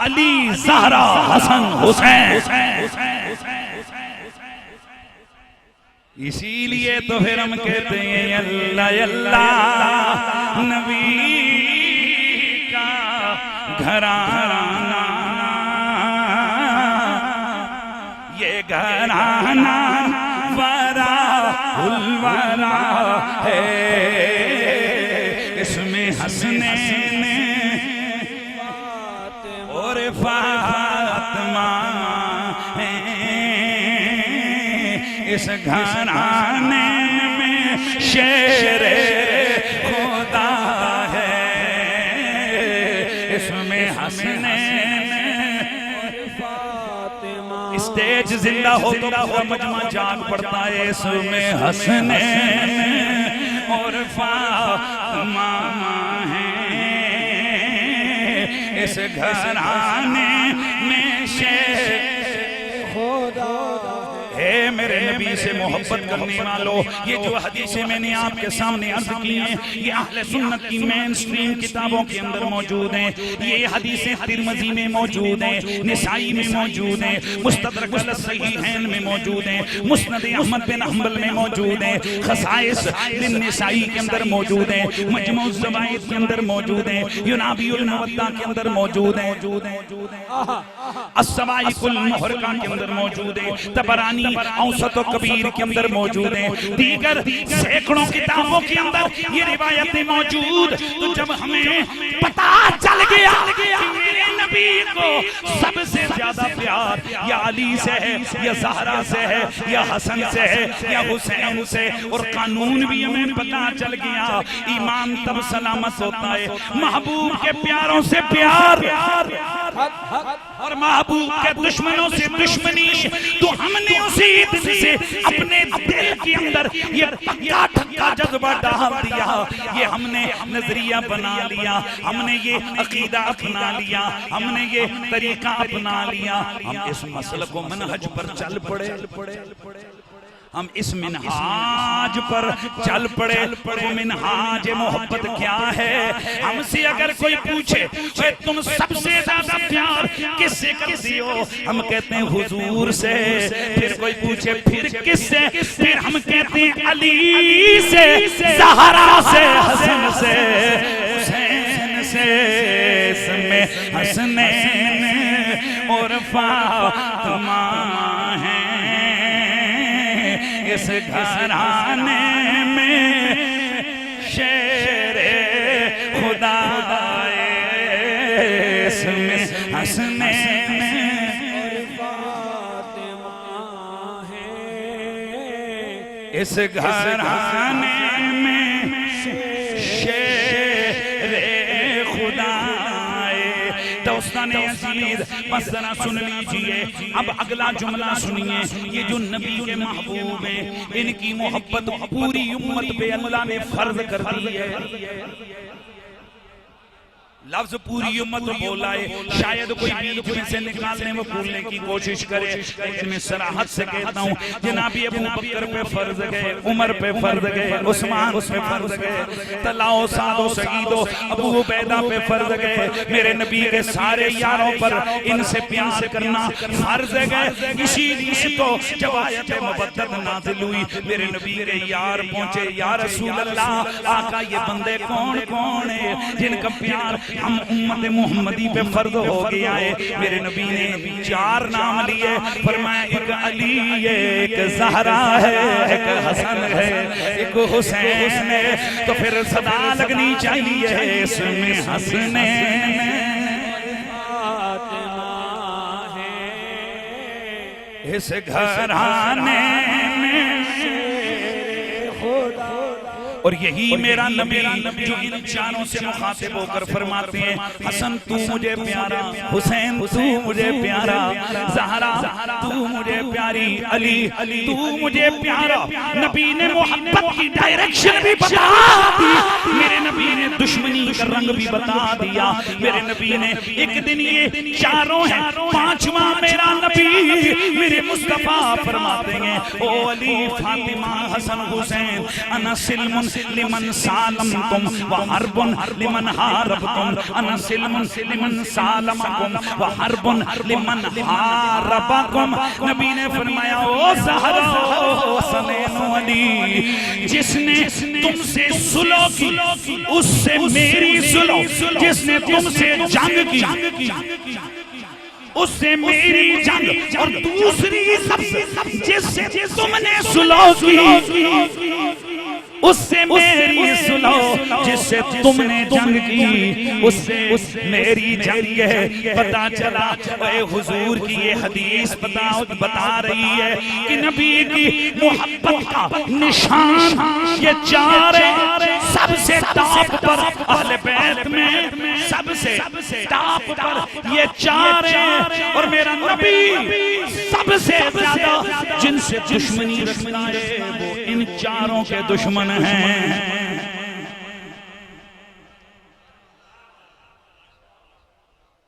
A: अली ज़हरा हसन हुसैन। इसीलिए तो फिर हम कहते हैं अल्लाह अल्लाह नबी का घराना, ये घराना वरा उलवरा है, इसमें हसनैन और फातिमा है, इस घराने में शेर खुदा है, इसमें हसनैन स्टेज जिंदा हो तो पूरा मजमा जाग पड़ता है, इसमें हसनैन और फातिमा है, इस घराने हे मेरे नबी से मोहब्बत करने वालों, ये जो हदीसें मैंने आपके सामने अर्ज की हैं, ये अहले सुन्नत की मेन स्ट्रीम किताबों के अंदर मौजूद हैं। ये हदीसें तिरमिज़ी में मौजूद हैं, निसाई में मौजूद हैं, मुस्तदरक अल सहीहैन में मौजूद हैं, मुस्नद अहमद बिन हंबल में मौजूद हैं, खसाइस लिन निसाई के अंदर मौजूद हैं, मजमू ज़वाइद के अंदर मौजूद हैं, युनाबियुल मुवत्ता के अंदर मौजूद हैं, अस्सवाइकुल मुहरका के अंदर मौजूद है, तबरानी औसत और कबीर के अंदर मौजूद है, दीगर सैकड़ों किताबों के अंदर ये रिवायतें मौजूद। तो जब हमें पता चल गया कि मेरे नबी को सबसे ज्यादा प्यार या अली से है, या ज़हरा से है, या हसन से है, या हुसैन से, और कानून भी हमें पता चल गया, ईमान तब सलामत होता है महबूब के प्यारों से प्यार और महबूब के दुश्मनों से दुश्मनी। तो हमने उसी दिन से अपने दिल के अंदर ये पक्का ठक्का जज्बा डाल दिया, ये हमने नजरिया बना लिया, हमने ये अकीदा अपना लिया, हमने ये तरीका अपना लिया, हम इस मसल को मनहज पर चल पड़े, हम इस मिनहाज पर चल पड़े। वो मिनहाज मोहब्बत क्या है? हमसे अगर कोई पूछे तुम सबसे ज्यादा प्यार किससे करती हो, हम कहते हैं हुजूर से। फिर कोई पूछे फिर किससे, फिर हम कहते हैं अली से, ज़हरा से, हसन से, हुसैन से, इसमें हसनैन और फातिमा हैं। इस घराने में शेरे खुदा इसमें हसनैन और फातिमा है। इस घराने में शेरे खुदा। दोस्ताने अजीज बस जरा सुन लीजिए, अब अगला जुमला सुनिए। ये जो नबी के महबूब हैं, इनकी मोहब्बत पूरी उम्मत पे अल्लाह ने फर्ज कर दी है। लफ्ज पूरी उम्मत बोला है, शायद कोई बीच में से निकालने व भूलने की कोशिश करे, लेकिन मैं सराहत से कहता हूँ जनाब अबू बकर पे फर्ज गए, उमर पे फर्ज गए, उस्मान पे फर्ज गए, तलाओ सादो शहीदो अबू उबैदा पे फर्ज गए, मेरे नबी के सारे यारों पर इनसे प्यार करना फर्ज गए। इसीलिए तो जब आयत मुबद्दत नाज़िल हुई, मेरे नबी के यार पहुंचे, या रसूल अल्लाह, आका ये बंदे कौन कौन है जिनका प्यार हम उम्मत मोहम्मदी पे फर्ज हो गया है। मेरे नबी ने 4 नाम लिए, फरमाया एक अली है, एक ज़हरा है, एक हसन है, एक हुसैन है। तो फिर सदा लगनी चाहिए इसमें हसनैन है। इस घराने में और यही मेरा नबी जो इन चारों से मुखातिब होकर फरमाते हैं, हसन तू मुझे प्यारा, हुसैन तू मुझे प्यारा, ज़हरा तू मुझे प्यारी, अली तू मुझे प्यारा। नबी ने मोहब्बत की डायरेक्शन भी बता दी, मेरे नबी ने दुश्मनी का रंग भी बता दिया। मेरे नबी ने एक दिन ये चारों हैं, 5वां मेरा नबी मेरे मुस्तफा फरमाते हैं, ओ अली फातिमा हसन हुसैन, अना सिल्मुन लिमन सालम तुम व हरबुन लिमन हारब तुम, अना सिल्मुन लिमन सालमकुम व हरबुन लिमन हारबकुम। नबी ने फरमाया, ओ ज़हरा ओ हसनैन अली, जिसने तुमसे सुलह की उससे मेरी सुलह, जिसने तुमसे जंग की उससे मेरी जंग, और दूसरी जिससे तुमने सुलह की उससे मेरी सुलह, जिससे तुमने जंग की उससे मेरी जंग है। पता चला हुजूर की ये हदीस बता रही है कि नबी की मोहब्बत का निशान ये 4 सबसे टॉप पर, अहले बैत में सबसे टॉप पर ये 4 हैं। और मेरा नबी सबसे ज्यादा जिनसे दुश्मनी रखता है वो इन 4 के दुश्मन हैं।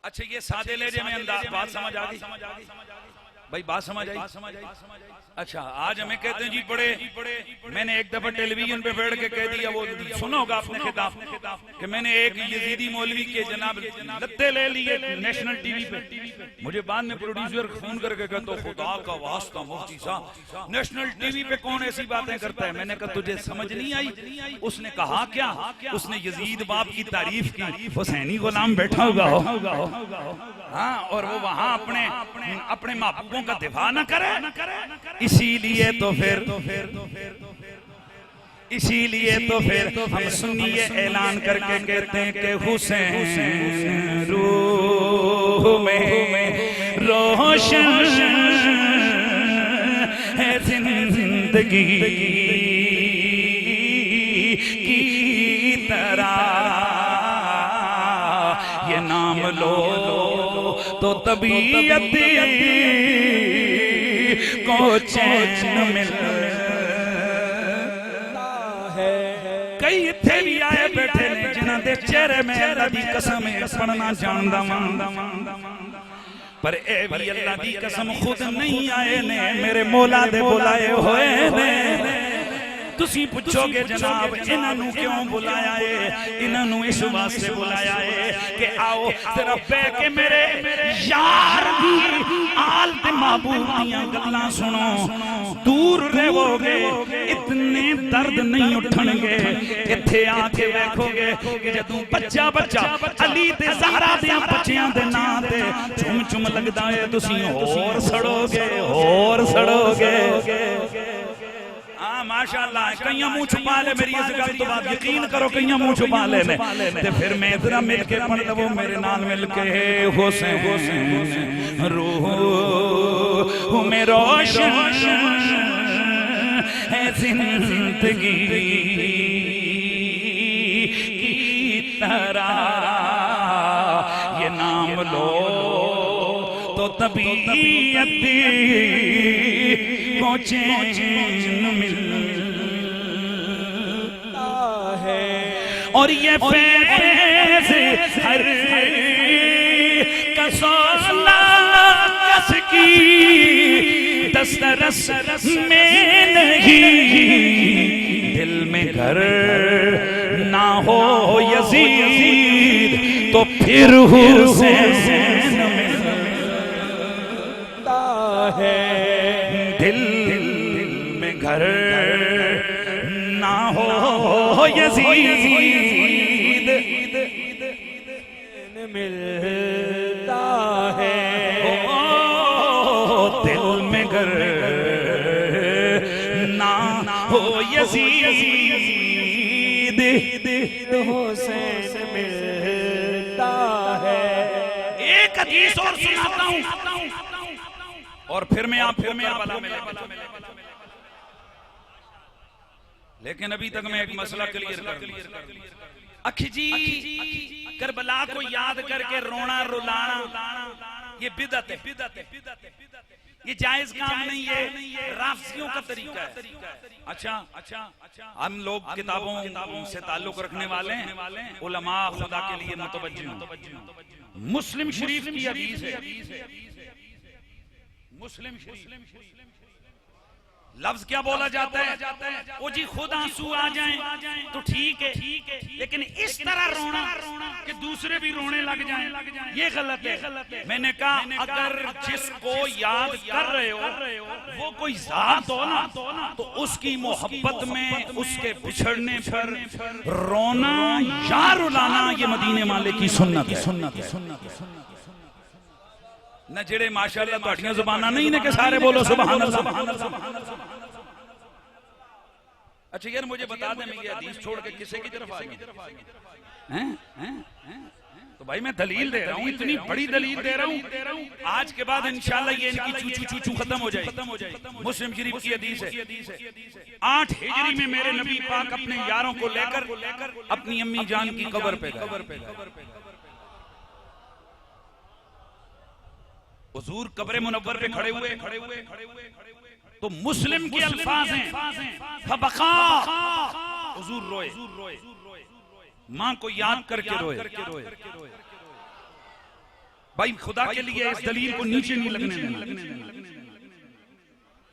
A: अच्छा, ये सादे लहजे में अंदाज बात समझ आ गई? भाई बात समझ आई? अच्छा, आज हमें कहते हैं जी बड़े, मैंने एक दफा टेलीविजन पे बैठ के कह दिया, वो सुना होगा आपने खिताब कि मैंने एक यजीदी मौलवी के जनाब लत्ते ले लिए नेशनल टीवी पे। मुझे बाद में प्रोड्यूसर फोन करके कहता, तो खुदा का वास्ता मुफ्ती साहब, नेशनल टीवी पे कौन ऐसी बातें करता है? मैंने कहा तुझे समझ नहीं आई? उसने कहा क्या? उसने यजीद बाप की तारीफ की, हुसैनी गुलाम बैठा होगा हाँ, और वो वहां अपने महबूबों का दिफा न करे। इसीलिए तो फिर हम सुन्नी ऐलान करके कहते हैं कि हुसैन रूह में रोशन है जिंदगी की तरह, ये नाम लो तो तबीयत को चैन मिलता है। कई इत्थे भी आए बैठे ने जिन्हां दे चेहरे में अल्लाह दी कसम है पढ़ना जानदा वां, पर ए भी अल्लाह दी कसम खुद नहीं आए ने, मेरे मौला दे बुलाए होए ने। तुसी पूछोगे जनाब इन्हों क्यों बुलाया है? इन्हों इस वास्ते बुलाया है कि आओ जरा बैठ के मेरे यार दी आल ते महबूब दियां गल्लां सुनो। दूर रहोगे इतने दर्द नहीं उठणगे, इत्थे आके देखोगे कि जदों बच्चा अली ते ज़हरा दे बच्चियां दे नां ते चुम चुम लगदा है, तुसी होर सड़ोगे। माशाअल्लाह, कई मुंह छुपा ले मेरी इस गल तो बाद, यकीन करो कई मुंह छुपा ले ते फिर मैं इधर मिल के पढ़ लवो मेरे नाल मिल के हुसैन रूह में रोशन है जिंदगी की तरह, ये नाम लो तो तबीयत को चैन मिलता है, और ये फैज़ हर कसौला कस की दस्तरस में नहीं, दिल में घर ना हो यजीद तो फिर हुसैन मिलता है। दिल में घर ना हो यजीद मिलता है, दिल में घर ना हो यजीद हुसैन मिलता है। एक हदीस और सुनाता हूं और फिर मैं आप करबला में लेकिन अभी तक मैं एक मसला क्लियर कर। अखी जी करबला को याद करके रोना रुलाना ये बिदअत है, ये जायज काम नहीं है, राफियों का तरीका है। अच्छा हम लोग किताबों से ताल्लुक रखने वाले हैं, उलमा खुदा के लिए मुतवज्जिह। मुस्लिम शरीफ की हदीस है, मुस्लिम शरीफ लफ्ज क्या बोला जाता है? वो जी खुद आंसू आ जाएं तो ठीक है, लेकिन इस तरह रोना कि दूसरे भी रोने लग जाएं, ये गलत है। मैंने कहा अगर जिसको याद कर रहे हो वो कोई जात हो ना, तो उसकी मोहब्बत में उसके बिछड़ने पर रोना या रुलाना ये मदीने वाले की सुन्नत है। न जेड़े माशाअल्लाह तुहाडियां ज़ुबानां नहीं ने कि सारे बोलो सुभान अल्लाह। अच्छा यार मुझे बता दें, मैं ये हदीस छोड़ के किसी की तरफ आ गया हैं? तो भाई मैं दलील दे रहा हूँ, इतनी बड़ी दलील दे रहा हूँ, आज के बाद इंशाल्लाह ये इनकी चू खत्म हो जाए। मुस्लिम शरीफ की हदीस है, 8 हिजरी में मेरे नबी पाक अपने यारों को लेकर अपनी अम्मी जान की कब्र पे गए। हुजूर कब्र मुनव्वर पे खड़े हुए तो मुस्लिम के अल्फाज हैं फबका, हुजूर रोए, मां को याद करके रोए। भाई खुदा के लिए इस दलील को नीचे नहीं लगने देना।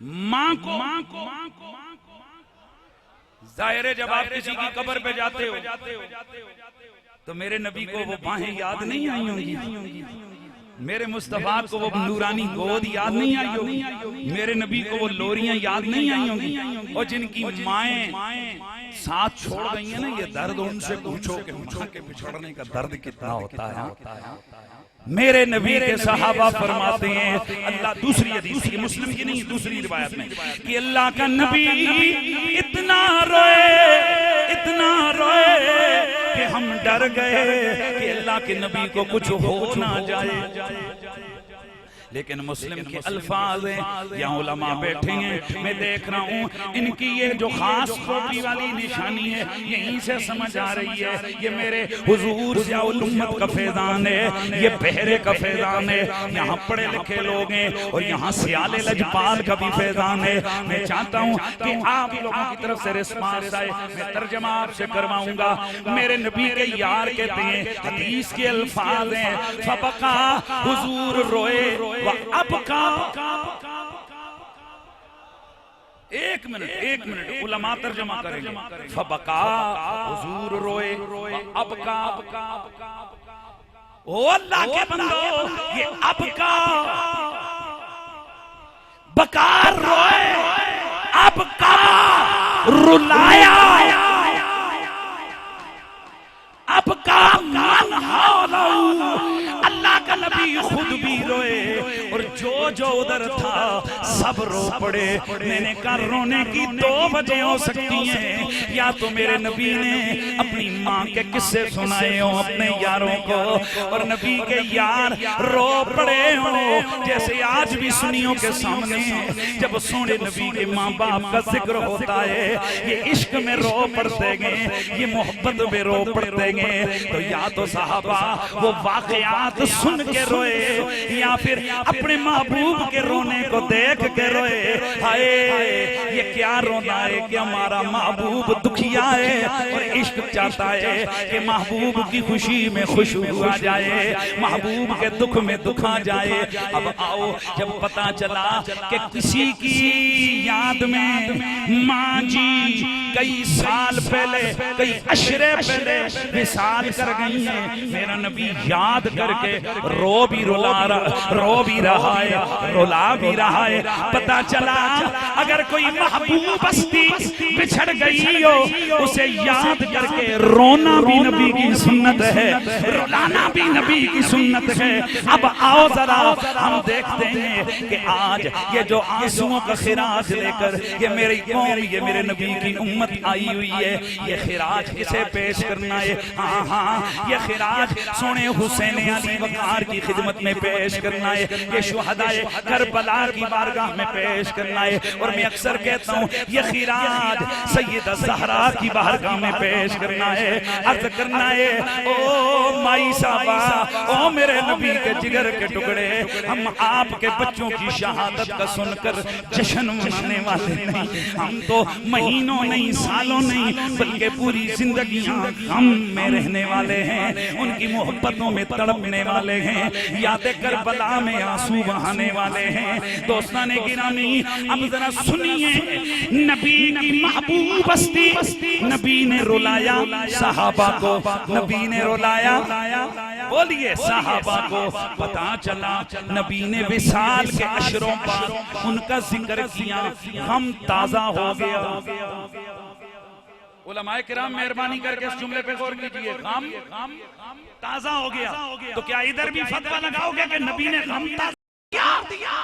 A: मां को जाहिर है जब आप किसी की कब्र पे जाते हो तो मेरे नबी को वो बाहें याद नहीं आई होंगी, मेरे मुस्तफा को वो नूरानी गोद याद नहीं आई होगी, मेरे नबी को वो लोरियां याद नहीं आई होंगी। और जिनकी माएं साथ छोड़ गई है ना, ये दर्द उनसे पूछो कि मां के बिछड़ने का दर्द कितना होता है। मेरे नबी के सहाबा फरमाते हैं, अल्लाह दूसरी हदीस की, मुस्लिम की नहीं दूसरी रिवायत में, कि अल्लाह का नबी इतना रोए कि हम डर गए कि अल्लाह के नबी को कुछ हो ना जाए। लेकिन मुस्लिम के अल्फाज हैं, यहाँ उलमा बैठे हैं, मैं देख रहा हूँ इनकी ये जो खास टोपी वाली निशानी है यहीं से समझ आ रही है, ये मेरे हुजूर ज़ियाउल उम्मत का फैज़ान है, ये बहरे का फैज़ान है। यहाँ पढ़े लिखे लोग हैं और यहाँ सियाले लजपाल का भी फैज़ान है। मैं चाहता हूँ कि आप लोगों की तरफ से रिस्पांस आए, मैं तर्जमा आपसे करवाऊंगा। मेरे नबी के यार कहते हैं, हदीस के अल्फाज हैं, फबका हुजूर रोए अब का। एक मिनट उलमा तर्जुमा करेंगे। फबका हुजूर रोए अब का। ओ अल्लाह के बंदो, ये अब का बकार रोए अब का रुलाया अब का मन हौला। अल्लाह का नबी खुद भी रोए और जो उधर था सब रो पड़े। मैंने कहा रोने की दो वजह हो सकती हैं, या तो मेरे नबी ने अपनी माँ के किस्से सुनाए हो अपने यारों को और नबी के यार रो पड़े हो, जैसे आज भी सुनियों के सामने जब सोने नबी के माँ बाप का जिक्र होता है ये इश्क में रो पड़ते गए, ये मोहब्बत में रो पड़ते गए। तो या तो साहबा वो वाकयात सुन के रोए या फिर अपने महबूब के रोने को देख के रोए। हाय ये क्या रोना है कि हमारा महबूब दुखिया है और इश्क चाहता है कि महबूब की खुशी में खुशी आ जाए, महबूब के दुख में दुख आ जाए। अब आओ, जब पता चला कि किसी की याद में माँ जी कई साल पहले, कई अशरे पहले विसाल कर गई है, मेरा नबी याद करके रो भी रहा है, रुला भी रहा है। पता चला अगर कोई महबूब हस्ती बिछड़ गई हो उसे याद करके रोना भी नबी की सुन्नत है, रुलाना भी नबी की सुन्नत है। अब आओ जरा हम देखते हैं कि आज ये जो आंसुओं का खिराज लेकर ये मेरी कौम, ये मेरे नबी की उम्मत आई हुई है, ये खिराज किसे पेश करना है? हाँ, ये खिराज सोने हुसैन अली वकार की खिदमत में पेश करना है, ये शुहदाए करबला की बारगाह में पेश करना है। और मैं अक्सर कहता हूँ ये खिराज सैयदा ज़हरा की बारगाह में पेश करना है, अर्ज करना है, ओ माई साहबा, ओ मेरे नबी के जिगर के टुकड़े, हम आपके बच्चों की शहादत का सुनकर जश्न मनाने वाले नहीं, हम तो महीनों नहीं, सालों नहीं, बल्कि पूरी जिंदगियां गम में रहने वाले हैं, उनकी मोहब्बतों में तड़पने वाले हैं, यादें करबला में आंसू बहाने वाले हैं। दोस्ताने गिरामी, अब जरा सुनिए, नबी की महबूब हस्ती, नबी ने रुलाया सहाबा को, नबी ने रुलाया, बोलिए सहाबा को। पता चला नबी ने विसाल के अशरों पर उनका जिक्र किया, गम ताजा हो गया। उलमाए किराम मेहरबानी करके इस जुमले पे गौर कीजिए, गम ताजा हो गया। तो क्या इधर भी फतवा लगाओगे कि नबी ने गम ताजा दिया?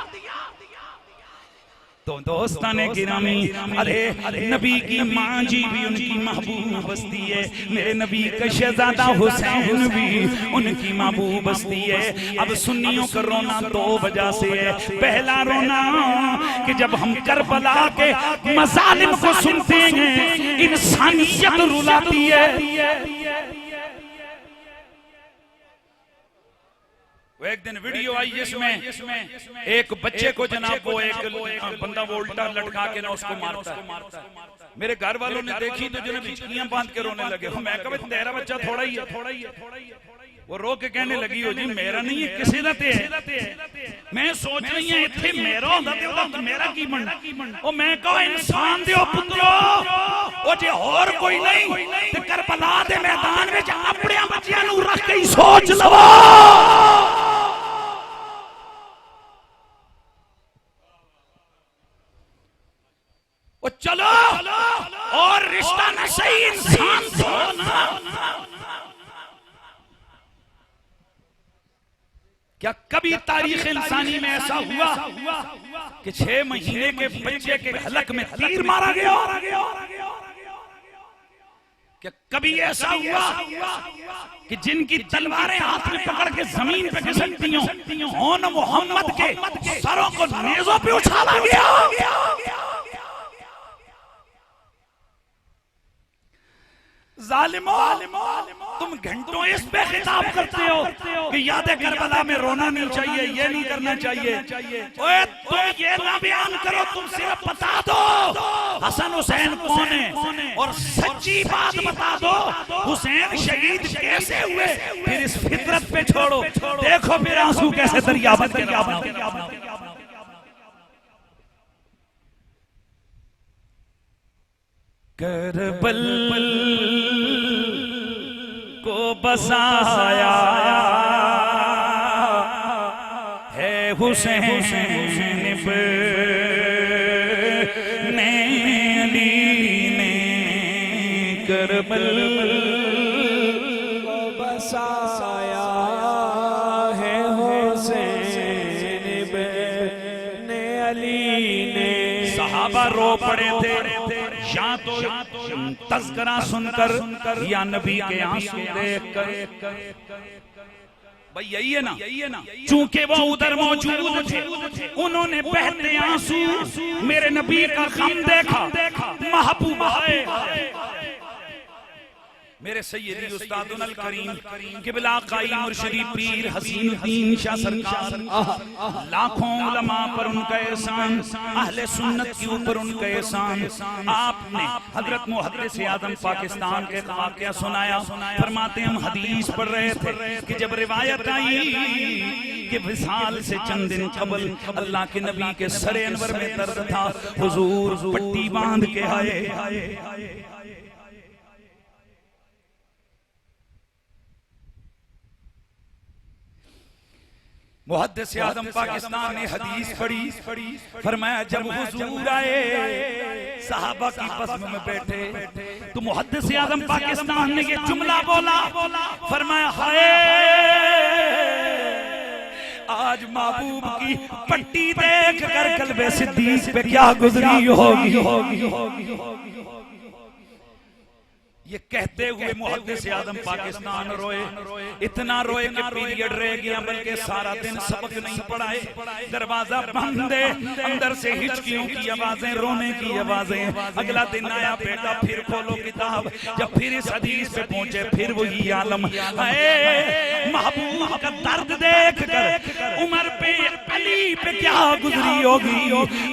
A: तो दोस्ताने गिरामी, अरे नबी की माँ जी भी उनकी महबूब हस्ती है, मेरे नबी का शहजादा हुसैन भी उनकी महबूब हस्ती है। अब सुन्नियों का रोना दो वजह से है। पहला रोना कि जब हम करबला के मजालिम को सुनते हैं इंसानियत रुलाती है। वो एक दिन वीडियो आई जिसमें एक बच्चे को जनाब वो एक बंदा वो उल्टा लटका के ना उसको मारता है। मेरे घर वालों ने देखी तो जनाब हिचकियां बांध के रोने लगे। मैं कहा तेरा बच्चा थोड़ा ही है। वो रो के कहने लगी हो जी मेरा नहीं है किसी दा ते मैं सोच रही हूं इथे मेरा होंदा ते ओदा मेरा की बनना ओ मैं कहो इंसान दे पुत्रो ओ जे और कोई नहीं ते करबला दे मैदान विच अपने बच्चियां नूं रख के सोच लवो ओ चलो और रिश्ता ना सही इंसान तो ना क्या कभी तारीख इंसानी में ऐसा हुआ कि 6 महीने के बच्चे के हलक में तीर मारा गया? क्या कभी ऐसा हुआ कि जिनकी तलवारें हाथ में पकड़ के जमीन पे घिसटती हों उन मोहम्मद के सरों को नेज़ों पे उछाला गया? जालिमो तुम घंटों इस पे खिताब करते हो कि याद करबला में रोना नहीं चाहिए, ये नहीं करना चाहिए। ओए तुम ये ना बयान करो, तुम सिर्फ बता दो हसन हुसैन कौन है और सच्ची बात बता दो हुसैन शहीद कैसे हुए, फिर इस फितरत पे छोड़ो, देखो फिर आंसू कैसे दरियावत के करबल को बसाया है हुसैन ने अली ने करबल
B: को बसाया है हुसैन ने अली ने।
A: सहाबा रो पड़े थे या तो तज़किरा सुनकर या नबी के आंसू देखकर। भाई यही है ना, चूंकि वो उधर मौजूद थे, उन्होंने बहते आंसू मेरे नबी का गम देखा। महबूब है मेरे सैयदी उस्तादुल अल करीम किबला काई मुर्शिदी पीर हसीनुद्दीन शाह सरकार, लाखों उलमा पर उनका एहसान, अहले सुन्नत के ऊपर उनका एहसान। आपने हजरत मुहद्दिस आज़म पाकिस्तान के वाक़या सुनाया। फरमाते हम हदीस पढ़ रहे थे कि जब रिवायत आई कि विसाल से चंद दिन कबल अल्लाह के नबी के सरे अनवर में दर्द था, हुजूर पट्टी बांध के आए। मुहद्दिस आज़म पाकिस्तान ने हदीस पढ़ी, फरमाया जब हुजूर आए सहाबा की बस्म में बैठे तो मुहद्दिस आज़म पाकिस्तान ने ये जुमला बोला, फरमाया हाय आज महबूब की पट्टी देख कर कल्बे सिद्दीक पे क्या गुजरी होगी। ये कहते हुए मुहद्दिस आज़म पाकिस्तान रोए, इतना रोए कि पीरियड रह गया, बल्कि सारा दिन सबक नहीं पढ़ाए। दरवाजा बंद है, अंदर से हिचकियों की आवाजें, रोने की आवाजें। अगला दिन आया, बेटा फिर खोलो किताब। जब फिर इस हदीस पे पहुंचे, फिर वही आलम। महबूब का दर्द देख कर उमर पे अली पे क्या गुजरी होगी।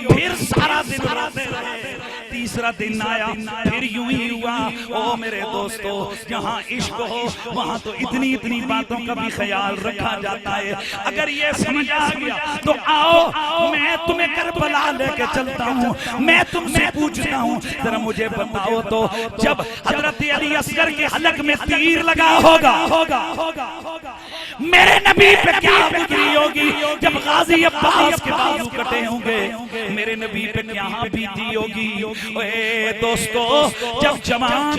A: फिर सारा दिन रोते रहे। तीसरा दिन आया, फिर यूं ही हुआ। ओ मेरे दोस्तों, जहाँ इश्क हो वहाँ तो इतनी इतनी बातों का भी ख्याल रखा जाता है। अगर ये समझ आ गया तो आओ मैं तुम्हें करबला लेके चलता हूँ। मैं तुमसे पूछता हूँ, जरा मुझे बताओ तो जब हजरत अली असगर के हलक में तीर लगा होगा मेरे नबी पे क्या गुजरी होगी। जब गाजी अब्बास के बाजू कटे होंगे मेरे नबी पे क्या बीती होगी। ओए दोस्तों, जब जवान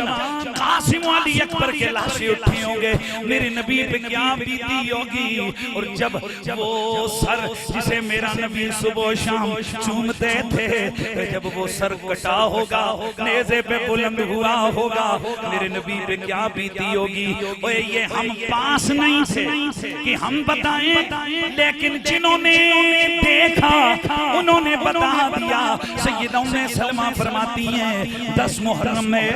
A: कासिम अली अकबर के लाशें उठी होंगे मेरे नबी पे क्या बीती होगी। और जब वो सर जिसे मेरा नबी सुबह शाम चूमते थे, जब वो सर कटा होगा, नेज़े पे बुलंद हुआ होगा, मेरे नबी पे क्या बीती होगी। ओए ये हम पास नहीं थे कि हम बताएं, लेकिन जिन्होंने देखा उन्होंने बता दिया। सैयदा उम्मे सलमा फरमाती हैं 10 मुहर्रम में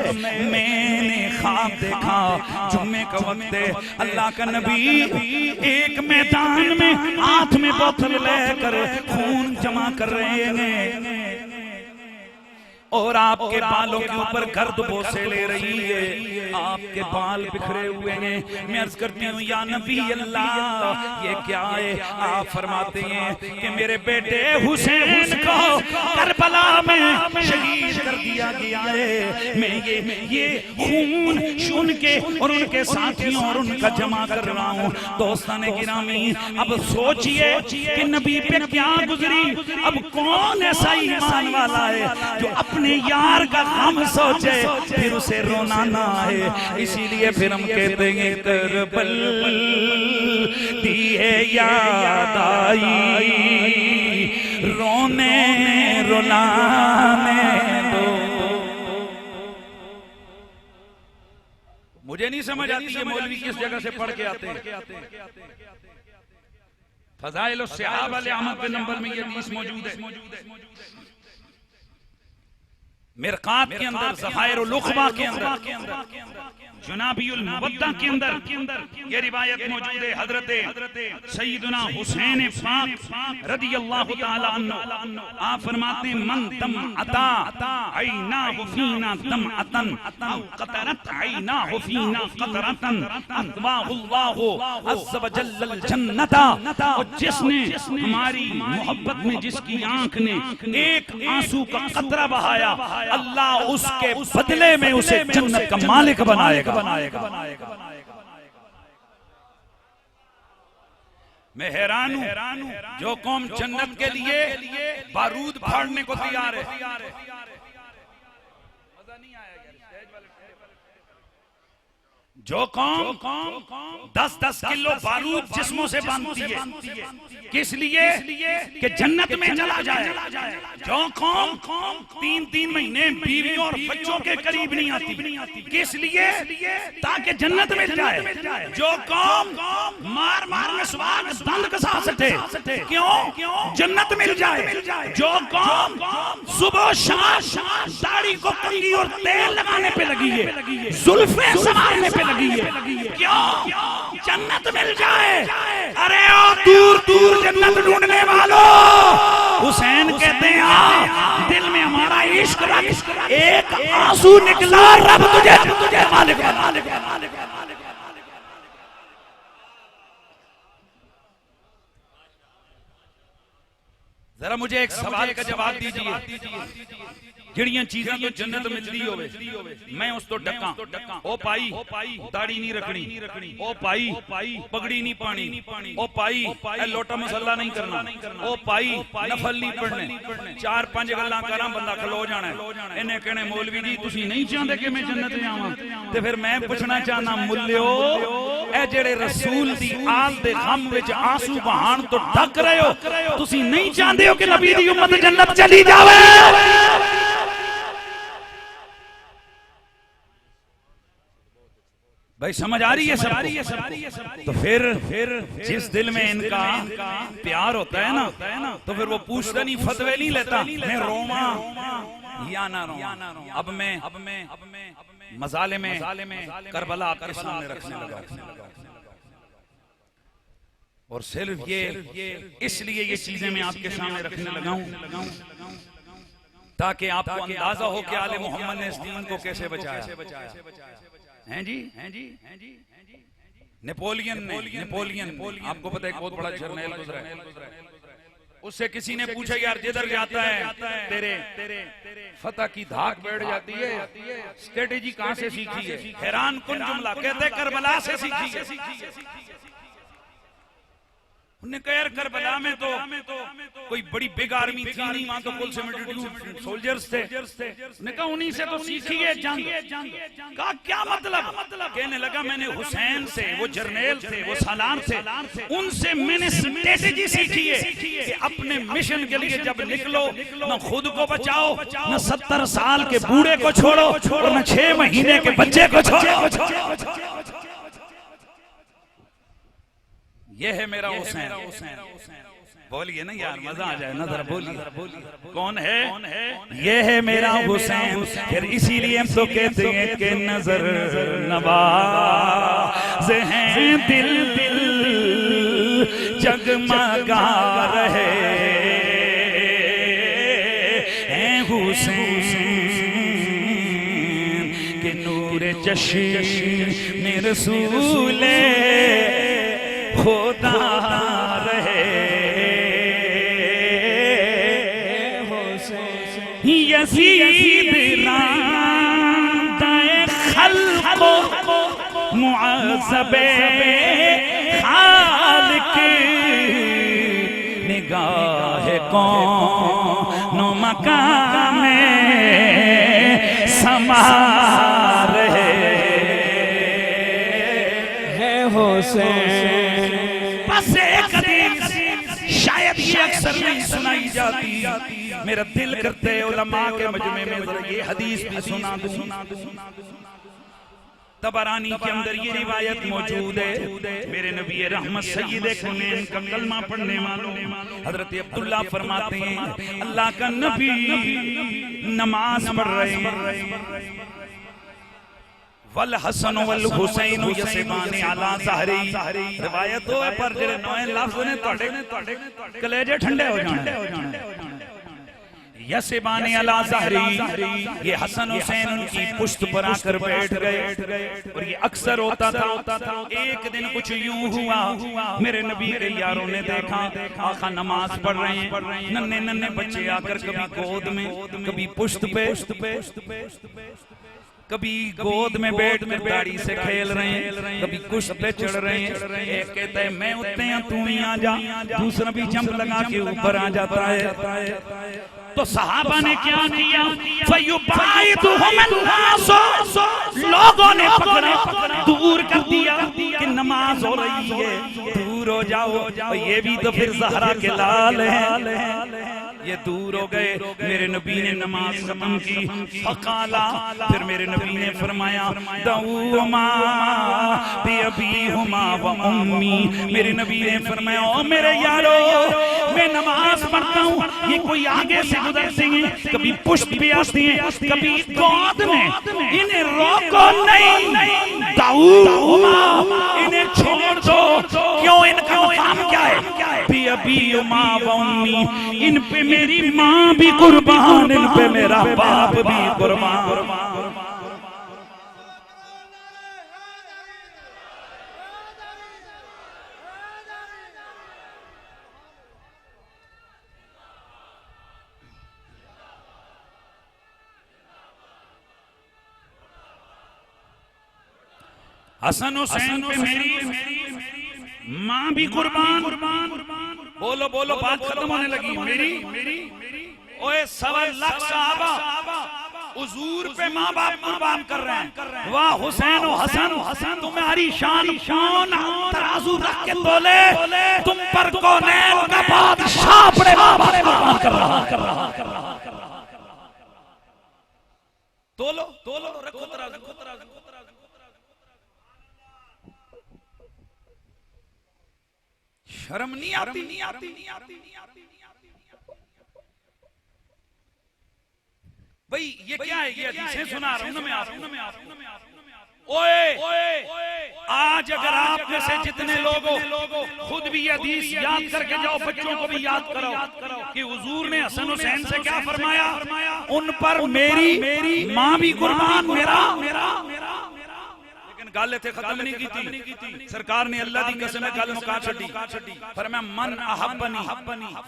A: मैंने ख्वाब देखा, जुम्मे का वक्त है, अल्लाह का नबी एक मैदान में हाथ में बोतल लेकर खून जमा कर रहे हैं। और आपके बालों के ऊपर गर्द बोसे ले रही है, आपके बाल बिखरे हुए हैं। मैं अर्ज करती हूँ या नबी अल्लाह ये क्या है? आप फरमाते हैं कि मेरे बेटे हुसैन को करबला में शहीद कर दिया गया है। मैं ये खून सुन के और उनके साथियों और उनका जमा कर रहा हूँ। दोस्ताने गिरामी, अब सोचिए कि नबी पे क्या गुजरी। अब कौन ऐसा ईमान वाला है जो अपने यार का गम सोचे फिर उसे रोना ना आए। इसीलिए फिर हम कहते हैं करबल दी है याद आई, रोने रुलाने दो। मुझे नहीं समझ आती है मौलवी किस जगह से पढ़ के आते हैं। फज़ाइल सहाबा वाले अहमद के नंबर में ये हदीस मौजूद है। मिरकात के अंदर, ज़खाइरुल लुक़बा के अंदर, जुनाबियुल मुवद्दा के अंदर ये रिवायत मौजूद है। हजरत सैयदना हुसैन पाक रदियल्लाहु ताला अन्हु आप फरमाते हैं मन दम अता आईना हुफीना दम अतन औ कतरत आईना हुफीना कतरतन अतवाहुल्लाहु अज़्ज़ व जल्ल जन्नता। और जिसने हमारी मोहब्बत में जिसकी आंख ने एक आंसू का कतरा बहाया, अल्लाह उसके बदले में उसे जन्नत का मालिक बनाएगा। मैं हैरान हूं जो कौम जन्नत के लिए बारूद फाड़ने को तैयार है। मजा नहीं आया। जो कौम 10-10 किलो बारूद जिस्मों से बांधती है, किस लिए? कि जन्नत में चला जाए। जो कौम 3-3 महीने बीवी और बच्चों के करीब नहीं आती, किस लिए? ताकि जन्नत मिल जाए। जो कौम मार मार में स्वाग दंद कसा सके, क्यों? जन्नत मिल जाए। जो कौम सुबह शाम दाढ़ी को कंघी और तेल लगाने पे लगी है, जुल्फें संवारने पे लगी है, क्यों? जन्नत मिल जाए। अरे ओ दूर दूर जन्नत ढूंढने वालों, हुसैन कहते हैं दिल में हमारा इश्क रख, एक आंसू निकला रब तुझे मालिक बना। जरा मुझे एक सवाल का जवाब दीजिए। जिहड़ियां चीज़ां तो जन्नत मिलदी होवे मैं उस तो डका। ओ पाई दाढ़ी नहीं रखनी, ओ पाई पगड़ी नहीं पानी, ओ पाई लोटा मसला नहीं करना, ओ पाई नफल नहीं पढ़ने। 4-5 गल्लां करां बंदा खलो जाना। इन्हें कहने मौलवी जी तुसीं नहीं चाहते कि मैं जन्नत जावां? ते फिर मैं पूछना चाहना मुल्लिओ, ए जेड़े रसूल दी आल दे गम विच आंसू बहान तो ढक रहे हो, तुसीं नहीं चाहते हो कि नबी दी उम्मत जन्नत चली जावे? भाई समझ आ रही है सब? तो फिर जिस दिल में इनका प्यार होता है ना, तो फिर वो पूछता नहीं, फतवे नहीं लेता मैं रोवा या ना रोवा। अब मैं मजाले में करबला आपके सामने रखने लगा। और सिर्फ ये इसलिए ये चीजें मैं आपके सामने रखने लगा हूं ताकि आपको अंदाजा हो कि आले मोहम्मद ने इस दीन को कैसे बचाया। हैं जी नेपोलियन आपको पता है एक बहुत बड़ा जर्नल गुजरा है। उससे किसी ने पूछा यार जिधर जाता है तेरे फतह की धाक बैठ जाती है, स्ट्रेटेजी कहां से सीखी है? हैरान कुन जुमला, कहते करबला से सीखी है। उन्होंने कहा यार करबला में तो कोई बड़ी बिग आर्मी थी नहीं, वहां तो कुल 72 सोल्जर्स थे। उन्होंने कहा उन्हीं से तो सीखी है जंग। कहा क्या मतलब? कहने लगा मैंने हुसैन से, वो जर्नल थे, वो सालार थे, उनसे मैंने स्ट्रेटेजी सीखी है कि अपने मिशन के लिए जब निकलो न खुद को बचाओ, न 70 साल के बूढ़े को छोड़ो और न 6 महीने के बच्चे को छोड़ो। ये है मेरा हुसैन। बोलिए ना यार, मजा आ जाए ना, जरा बोलिए कौन है? ये है मेरा हुसैन। फिर इसीलिए हम तो कहते हैं कि नजर नवाज़ हैं, दिल जगमगा रहे हैं हुसैन। नूर चश्म रसूले खुदा रहे यजीद रांदाए खल्को मुअज़्ज़बे खालिक निगाह कौन मकाम में समा रहे
B: है हुसैन।
A: बस एक हदीस शायद ये अक्सर नहीं सुनाई जाती, मेरा दिल करते उलमा के मजमे में जरा ये हदीस भी सुना दूं। तबरानी के अंदर ये रिवायत मौजूद है, मेरे नबी रहमत सय्यदे कौनैन का कलमा पढ़ने वालों हजरत अब्दुल्ला फरमाते हैं अल्लाह का नबी नमाज पढ़ रहे हैं, वल हसन वल हुसैन यसबाने अला ज़हरी। रिवायत हो पर जेड़े नए लफ्ज ने ਤੁਹਾਡੇ कलेजे ठंडे हो जाने। यसबाने अला ज़हरी, ये हसन हुसैन उनकी पुश्त पर आकर बैठ गए और ये अक्सर होता था। एक दिन कुछ यूं हुआ, मेरे नबी के यारों ने देखा आका नमाज पढ़ रहे हैं, नन्हे नन्हे बच्चे आकर कभी गोद में कभी पुश्त पे कभी गोद में बैठ कर दाढ़ी से खेल रहे हैं, कभी कुश्त पे चढ़ रहे हैं। एक कहता है मैं उठते हैं तू ही आ जा, दूसरा भी जंप लगा के ऊपर आ जाता है। तो सहाबा ने क्या किया, लोगों ने पकड़ा दूर कर दिया कि नमाज हो रही है, दूर हो जाओ। ये भी तो फिर ज़हरा के लाल है, ये दूर हो गए। मेरे नबी ने नमाज खत्म की, फकाला, फिर मेरे नबी ने फरमाया दऊमा बिअबीहुमा व उम्मी। मेरे नबी ने फरमाया ओ मेरे यारो, मैं नमाज पढ़ता हूँ, ये कोई आगे से गुजरते हैं, कभी पुष्प भी आती हैं, कभी गोद में, इन्हें रोको नहीं, दऊमा, इन्हें छोड़ दो। क्यों? इनका काम क्या है? बिअबीहुमा व उम्मी, इन पे मेरी माँ भी कुर्बान, इन पे मेरा बाप भी कुर्बान। हसन हुसैन पे मेरी माँ भी कुर्बान। बोलो बोलो, बात खत्म होने लगी। मेरी ओए 1.25 सहाबा हुजूर पे माँ बाप कुर्बान कर रहे हैं। वाह हुसैन ओ हसन, तुम्हारी शान कौन तराजू रख के तोले, तुम पर कौनैन का बादशाह अपने माँ बाप कुर्बान कर रहा। तोलो रखो तराजू। शर्म नहीं आती? भाई ये क्या है? ये हदीसें सुना रहा हूं ना मैं आपको। ओए आज अगर आप में से जितने लोग खुद भी ये हदीस याद करके जाओ, बच्चों को भी याद करो कि हुजूर ने हसन हुसैन से क्या फरमाया, उन पर मेरी माँ भी कुर्बान, मेरा। गल इत्थे खत्म नहीं की थी। सरकार ने अल्लाह दी कसम है गल मुका छड्डी, फरमाया मन अहब्बनी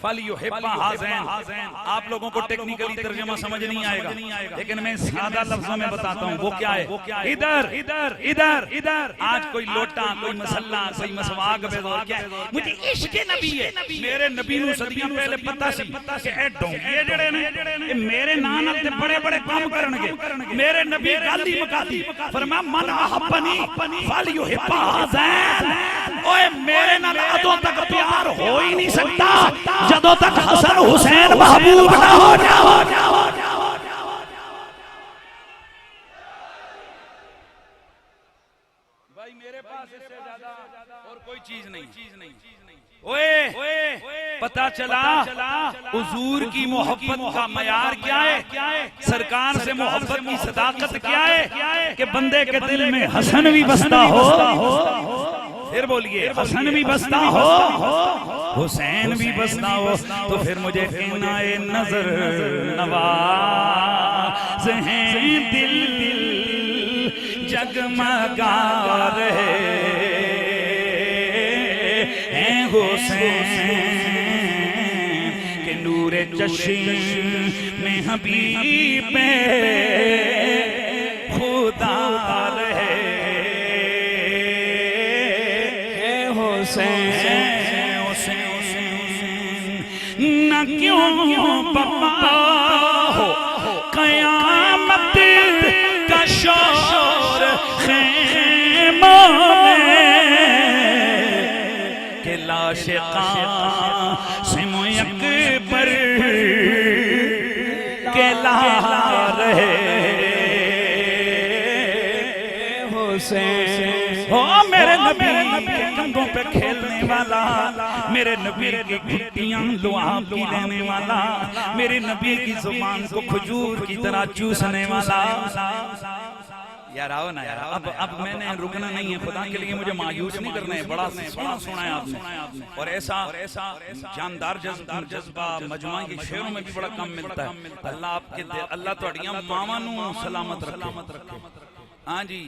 A: फलयुहिब्बा हाज़ैन। आप लोगों को टेक्निकली तर्जुमा समझ नहीं आएगा, लेकिन मैं सादा लफ्जों में बताता हूँ। वो क्या है? इधर इधर इधर इधर, आज कोई लोटा, कोई मसल्ला, कोई मसवाक बेज़ोर, क्या है? मुझे इश्क़ नबी है। मेरे नबी नूं सदियां पहले पता सी कि ए ढोंगे जेड़े ने ये मेरे नाम नाल ते बड़े बड़े काम करनगे। मेरे नबी गल ही मुकाती, फरमाया मन अहब्बनी फलयुहिब्बा हाज़ैन। ओए मेरे नाल अदों तक प्यार हो ही नहीं सकता जदों तक हसन हुसैन महबूब ना हो जाओ। भाई मेरे पास इससे ज्यादा और कोई चीज नहीं। ओए पता चला हुजूर की मोहब्बत का मयार क्या है, सरकार से मोहब्बत की सदाकत क्या है कि बंदे के दिल में हसन भी बसता हो। फिर बोलिए, हसन भी बसता हो, हुसैन भी बसता हो। तो फिर मुझे कहना है नजर नवाज हैं दिल जगमगा रहे हैं हुसैन के नूरे चश्म में हबीब खुदा रहे हैं हुसैन। न क्यों पपा हो कयामत का शोर ख़ैमों में के लाश क़ासिम अकबर के ला रहे हुसैन। हो मेरे नबी के कंधों पे खेलने वाला, मेरे नबी की घुट्टियां लुआब की लेने वाला, मेरे नबी की जुबान को खजूर की तरह चूसने वाला। यार आओ ना यार, अब मैंने रुकना नहीं है, खुदा के लिए मुझे मायूस नहीं करना है। बड़ा सोना सुना है आपने, और ऐसा जानदार जज्बा मजमा के शेरों में भी बड़ा कम मिलता है। अल्लाह तुहाड़ियां मावां नूं सलामत रखे। हाँ जी,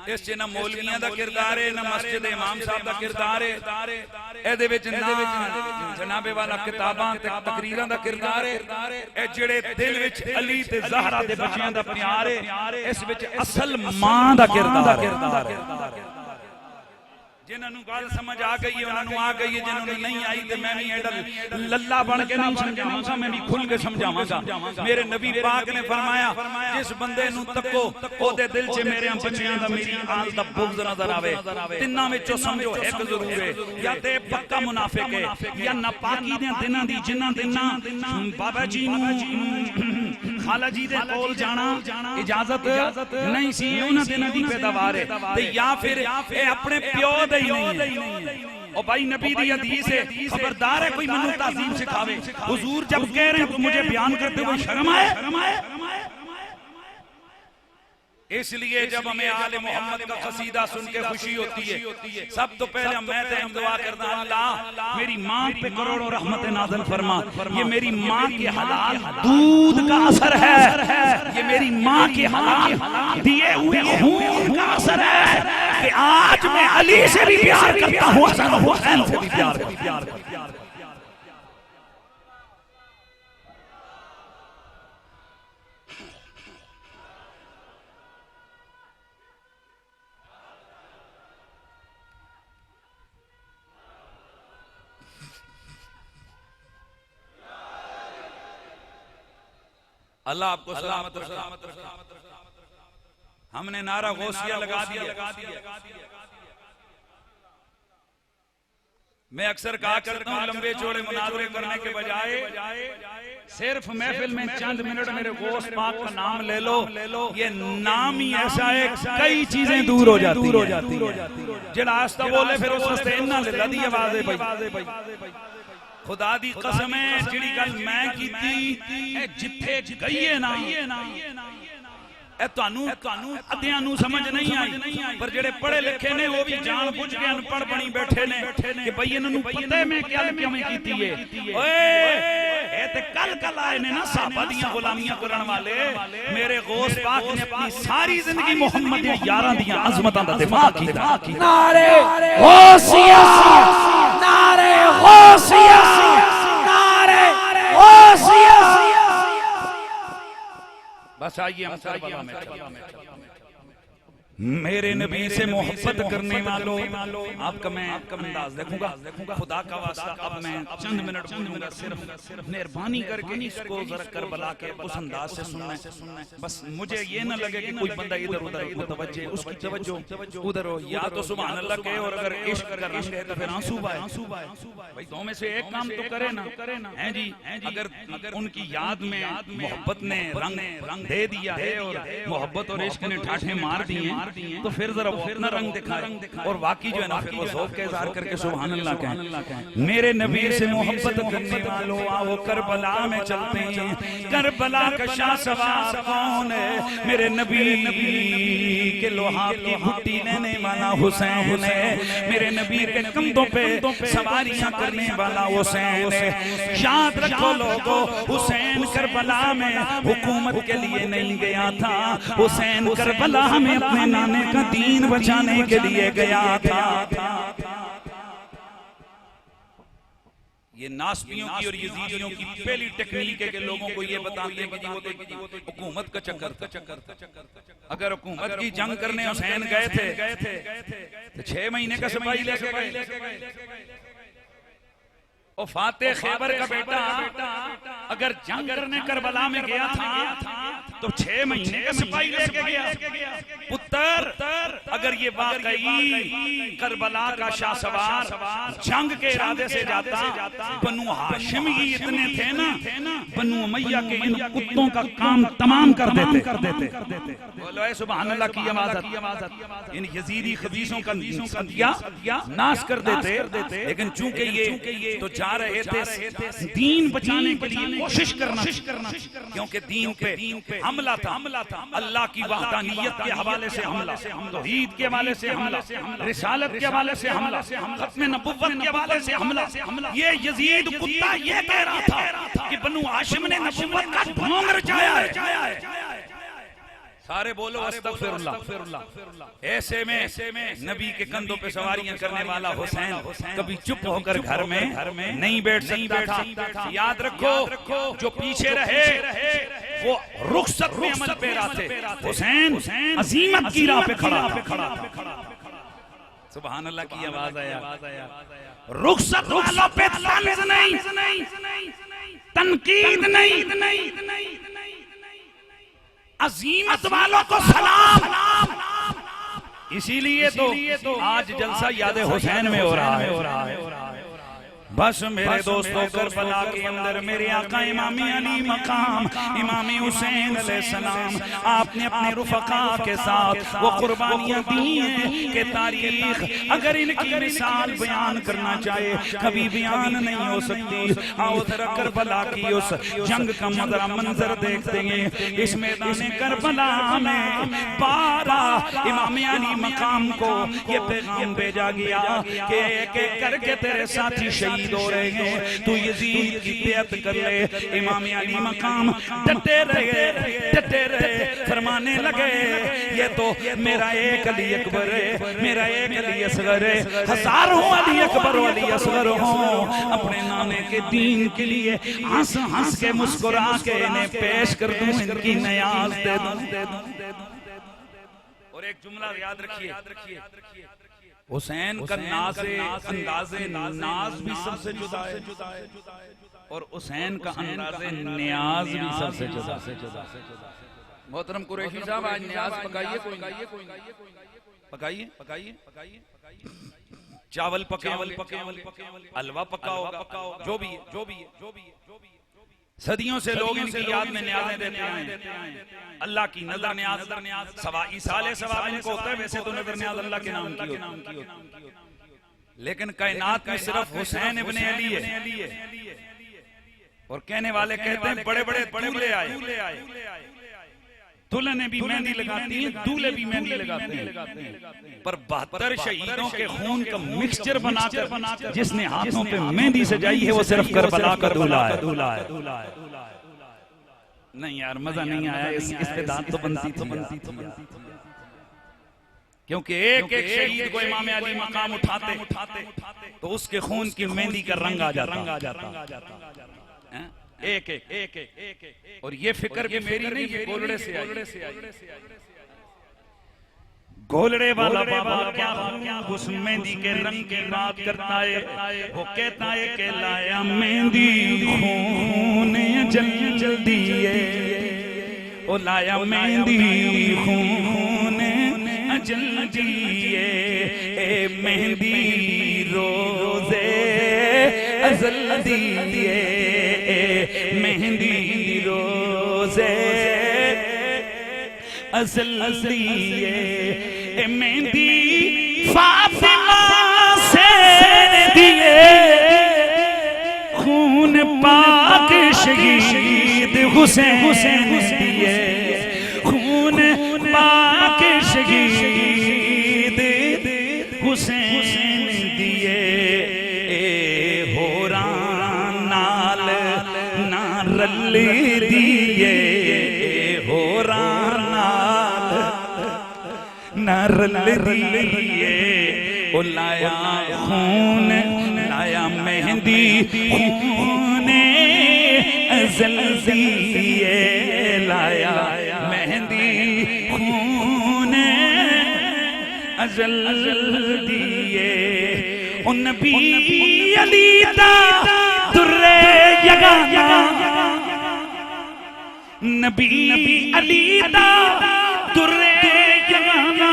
A: इस च ना मौलवियां दा किरदार है, ना मस्जिद इमाम साहब दा किरदार है, एदे विच ना जनाबे वाला किताबां ते तकरीरां दा किरदार है। ए जेड़े दिल विच अली ते ज़हरा दे बच्चियां दा प्यार है, इस विच असल मां दा किरदार है। जिन्होंने गल समझ आ गई है उन्होंने आ गई है, जिन्होंने नहीं आई तो मैं भी एडल लल्ला बन के नहीं समझाऊंगा, मैं भी खुल के समझाऊंगा। मेरे नबी पाक ने फरमाया जिस बंदे नू तको ओदे दिल च मेरे बच्चियां दा मेरी आल दा बुग़्ज़ नजर आवे, तिन्नां विचों समझो एक जरूर है, या ते पक्का मुनाफिक है या नापाकी दे दिनां दी जिन्हां दिनां बाबा जी नू खाला जी दे कोल जाना इजाजत नहीं सी, उन्हां दिनां दी पैदावार है, ते या फिर ए अपने प्यो दे ही नहीं है। और भाई नबी दी हदीस है, खबरदार है कोई मनु ताज़ीम सिखावे। हुजूर जब कह रहे हैं तो मुझे बयान करते हुए शर्म आए। इसलिए जब हमें आले मोहम्मद का कसीदा सुन के खुशी होती है, सब तो पहले मैं तो दुआ करता अल्लाह मेरी माँ पे करोड़ों रहमत नाज़िल फरमा। ये मेरी माँ के हलाल दूध का असर है, ये मेरी माँ के हलाल दिए हुए खून का असर है कि आज मैं अली से भी प्यार करता हूँ, हसन हुसैन से भी प्यार करता हूँ। अल्लाह आपको सलामत रखे। हमने नारा गौसिया लगा दिया। मैं अक्सर कहा करता हूँ लंबे चौड़े मुनाज़रे करने के बजाय सिर्फ महफिल में चंद मिनट मेरे गौस पाक का नाम ले लो, ये नाम ही ऐसा है कई चीजें दूर हो जाती हैं। जिला आस्ता बोले फिर उस वास्ते इन्ना ले दी आवाज़ है भाई खुदा दी कसम है जिहड़ी गल मैं कीती जिथे गई है ना अद्धियां नूं समझ नहीं आई, पर जेड़े पढ़े लिखे ने वो भी जान बुझ के अनपढ़ बनी बैठे ने कि भाई इन्हां पता है मैं क्या किवें कीती है। ओए ये ते कल आए ने ना साहबा दियां गुलामियां करन वाले। मेरे गौस पाक ने अपनी सारी जिंदगी मोहम्मद दे यारां दियां अज़मतां दा दिफा कीता।
B: नारे गौसिया, नारे गौसिया, नारे गौसिया।
A: बस आइए हम करबला में मेरे नबी से मोहब्बत करने वालों, आपका मैं अंदाज देखूंगा खुदा का वास्ता। अब मैं चंद मिनट बोलूंगा, सिर्फ मेहरबानी करके इसको जरा करबला के उस अंदाज से सुनना। बस मुझे ये ना लगे कि कोई बंदा इधर उधर मुतवज्जे, उसकी तवज्जो उधर हो। या तो सुभान अल्लाह कहे और अगर इश्क का रंग है तो फिर आंसू बहाए। भाई दो में से एक काम तो करे ना, हैं जी। अगर उनकी याद में मोहब्बत ने रंग दे दिया है और मोहब्बत और इश्क ने ठाठे मार दिए तो फिर जरा वो अपना रंग दिखाए और वाकई जो है ना फिर वो ज़ौक़ के इज़हार करके सुभान अल्लाह कहें। मेरे नबी से मोहब्बत करने वालों आओ करबला में चलते हैं। करबला का शाह सवार कौन है? मेरे नबी के लोहा की भुट्टी लेने वाला हुसैन है, मेरे नबी के कंधों पे सवारियां करने वाला हुसैन है। याद रखो लोगों, हुसैन करबला में हुकूमत के लिए नहीं गया था, हुसैन करबला में अपने नाने का दीन बचाने के लिए गया था। ये नास्बियों की और यजीदियों की पहली टेक्निक है कि लोगों को ये बताते हैं कि जी वो तो हुकूमत का चक्कर। अगर हुकूमत की जंग करने हुसैन गए थे तो 6 महीने का सिपाही लेके गए। और फातेह खैबर का बेटा अगर जंग करने करबला में गया था तो 6 महीने का सिपाही लेके गया। पुत्र अगर ये वाकई करबला का शाहसवार जंग के इरादे से जाता, बनु हाशिम ही इतने थे ना, बनु उमैया के इन कुत्तों का काम तमाम कर देते। बोलो सुभान अल्लाह की आवाज़। इन यजीदी खबीसों का नाश कर देते। लेकिन चूंकि ये तो जा रहे थे दीन बचाने के लिए कोशिश करना, क्योंकि दीन पे हमला था। अल्लाह की वहदानियत के हवाले से हमला, तौहीद के हवाले से हमला, रिसालत के हवाले से हमला, खत्म नबुव्वत के हवाले से हमला। ये यजीद कुत्ता ये कह रहा था कि बनु हाशिम ने नबुव्वत का ढोंग रचाया है। सारे बोलो अस्तगफिरुल्लाह। ऐसे में नबी के कंधों पे सवारियां करने वाला हुसैन कभी चुप होकर घर में नहीं बैठ सकता था। याद रखो, जो पीछे रहे वो रुखसत में अमल पेरा थे, हुसैन अजीमत की राह पे खड़ा था। सुभान अल्लाह की आवाज आया। रुखसत वालों पे तंज नहीं, तनकीद नहीं, अजीमत वालों को सलाम। इसीलिए तो आज जलसा याद हुसैन में हो रहा है। बस मेरे दोस्तों, करबला के अंदर मेरे आका इमामी अली मकाम इमामी हुसैन अलैहिस्सलाम आपने अपने रुफका के साथ वो कुर्बानियां दी हैं कि तारीख अगर इनकी मिसाल बयान करना चाहे कभी बयान नहीं हो सकती। आओ जरा करबला की उस जंग का मंजर देखते हैं। इस मैदान करबला में 12 इमामी अली मकाम को ये पैगाम भेजा गया कि एक एक करके तेरे साथी शहीद हो रहे हैं, तू यजीद की बैत कर ले। इमाम अली मकाम डटे रहे, फरमाने लगे ये तो मेरा एक अली अकबर है, मेरा एक अली असगर है, हजारों अली अकबर अली असगर हो। अपने नाने के दीन के लिए हंस हंस के मुस्कुरा के इन्हें पेश कर दूं, इनकी नियाज दे दूं। और एक जुमला याद रखिए, हुसैन का अंदाज़े नाज भी सबसे जुदा है और हुसैन का अंदाज़े न्याज भी सबसे जुदा है। मोहतरम कुरैशी साहब, आज न्याज पकाइए, चावल पके, हलवा पका होगा, जो भी है। सदियों से लोग इनकी याद में न्याज़ें देते हैं। अल्लाह की नजर न्याज साले सवाब इनको होता है, वैसे तो नजर न्याज अल्लाह के नाम की होती है, लेकिन कायनात में सिर्फ हुसैन इब्ने अली है। और कहने वाले कहते हैं बड़े बड़े दूल्हे आए, दुल्हने भी मेहंदी लगाती हैं, दूल्हे भी मेहंदी लगाते हैं, पर 72 शहीदों के खून का मिक्सचर बनाकर जिसने हाथों पे मेहंदी सजाई है वो सिर्फ करबला का दूल्हा है। नहीं यार, मजा नहीं आया। इस्तेदाद तो बनती थी, क्योंकि एक एक शहीद को इमाम अली मकाम उठाते तो उसके खून की मेहंदी का रंग आ जाता। एक। और ये फिक्र भी मेरी नहीं, ये गोलड़े से आई। गोलड़े वाला बाबा क्या उस मेहंदी के रंग की बात करता है। वो कहता है कि लाया मेहंदी खून जल्दी है, ओ लाया मेहंदी खून जल्दी है, मेहंदी रोज़े अज़ल दिए, मेहंदी रोज़े अज़ल दिए, मेहंदी फातिमा से दिए, खून पाक शहीद हुसैन दिए, खून पाक शहीद हुसैन दिए होरा नाल ना रल दिए होरा नाल ना रल दिए ओ लाया खून लाया मेहंदी खून अज़ल दिए लाया मेहंदी खून अज़ल दिए ओ नबी अली दा दुर्रे यगाना नबी अली दा दुर्रे यगाना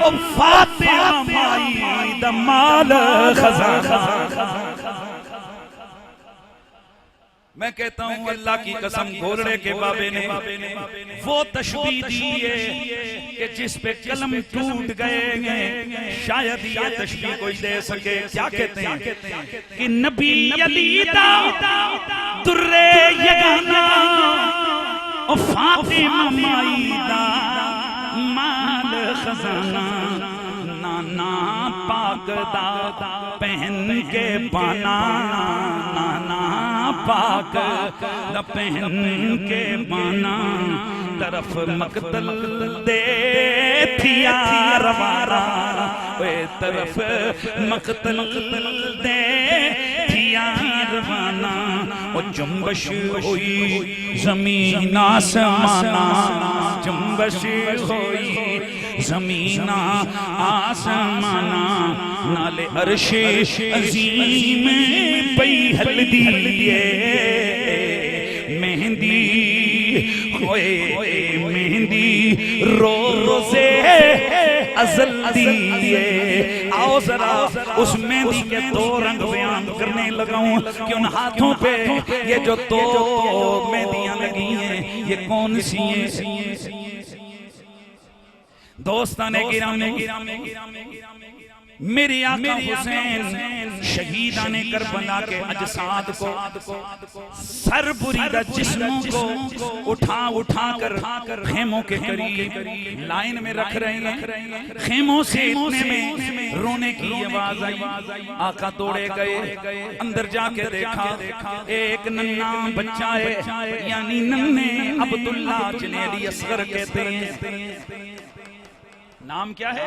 A: ओ फातिमा माई दा माल खजाना। मैं कहता हूँ अल्लाह की कसम घोड़े के बाबे ने वो तशबीह दी है कि जिस पे कलम टूट गए शायद ये तशबीह कोई दे सके। क्या कहते हैं कि नबी अली दा दुर्रे यगाना ओ फातिमा माई दा माल खजाना नाना पाक दा पहन के पाना नाना पाक दा पहन के पाना तरफ मकतल दे थिया रवारा वे तरफ मकतल दे थिया रवाना ओ जुम्बश हुई जमीन आसमाना जुम्बश हुई जमीना आसमाना नाले अर्शे अजीम पई हल्दी मेहंदी होए मेहंदी रोज़े अज़ल दिए। आओ जरा उस मेहंदी के दो रंग बयान करने लगाऊं कि उन हाथों पे ये जो दो मेहंदियां लगी हैं ये कौन सी हैं। दोस्ताने गिरामी मेरे आका हुसैन शहीदाने करबला के अजसाद को सर बुरीदा जिस्मों को उठा कर खेमों के करीब लाइन में रख रहे हैं। खेमों से इतने में रोने की आवाज आई। आका दौड़े गए अंदर जाके देखा एक नन्हा बच्चा है यानी नन्हे अब्दुल्ला जिन्हें अली असगर कहते हैं। नाम क्या है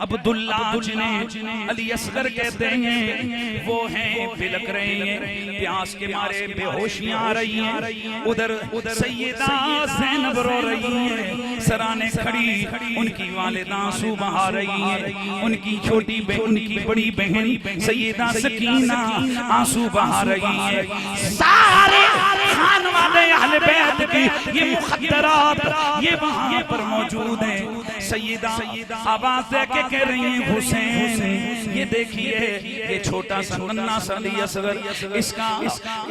A: अब्दुल्ला जिन्हें अली असगर कहते हैं। वो हैं बिलक रहे हैं प्यास के मारे बेहोशियां आ रही हैं। उधर सैयदा ज़ैनब रो रही हैं सराने खड़ी उनकी वालिदा आंसू बहा रही हैं। उनकी छोटी उनकी बड़ी बहन सैयदा सकीना आंसू बहा रही हैं। सारे खानवादे अहले बैत की ये मुखद्दरात ये वहां पर मौजूद हैं। सैयदा आवाज देके कह रही हैं हुसैन ये देखिए ये छोटा सा नन्हा सा अली असगर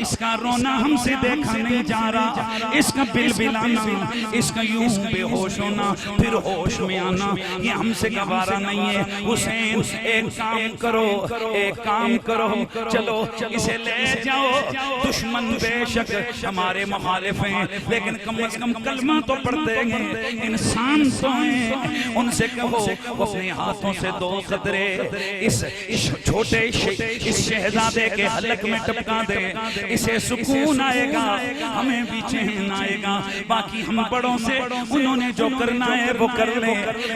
A: इसका रोना हमसे देखा नहीं जा रहा। इसका बिलबिलाना इसका यूं बेहोश होना फिर होश में आना ये हमसे गवारा नहीं है। हुसैन एक काम करो चलो इसे ले जाओ। दुश्मन बेशक हमारे मुखालिफ हैं लेकिन कम से कम कलमा तो पढ़ते हैं इंसान तो हैं। उनसे कहो अपने हाथों से दो कतरे इस छोटे इस शहजादे के हलक में टपका दे। इसे सुकून आएगा हमें भी चैन आएगा। बाकी हम बड़ों से उन्होंने जो करना है वो कर ले।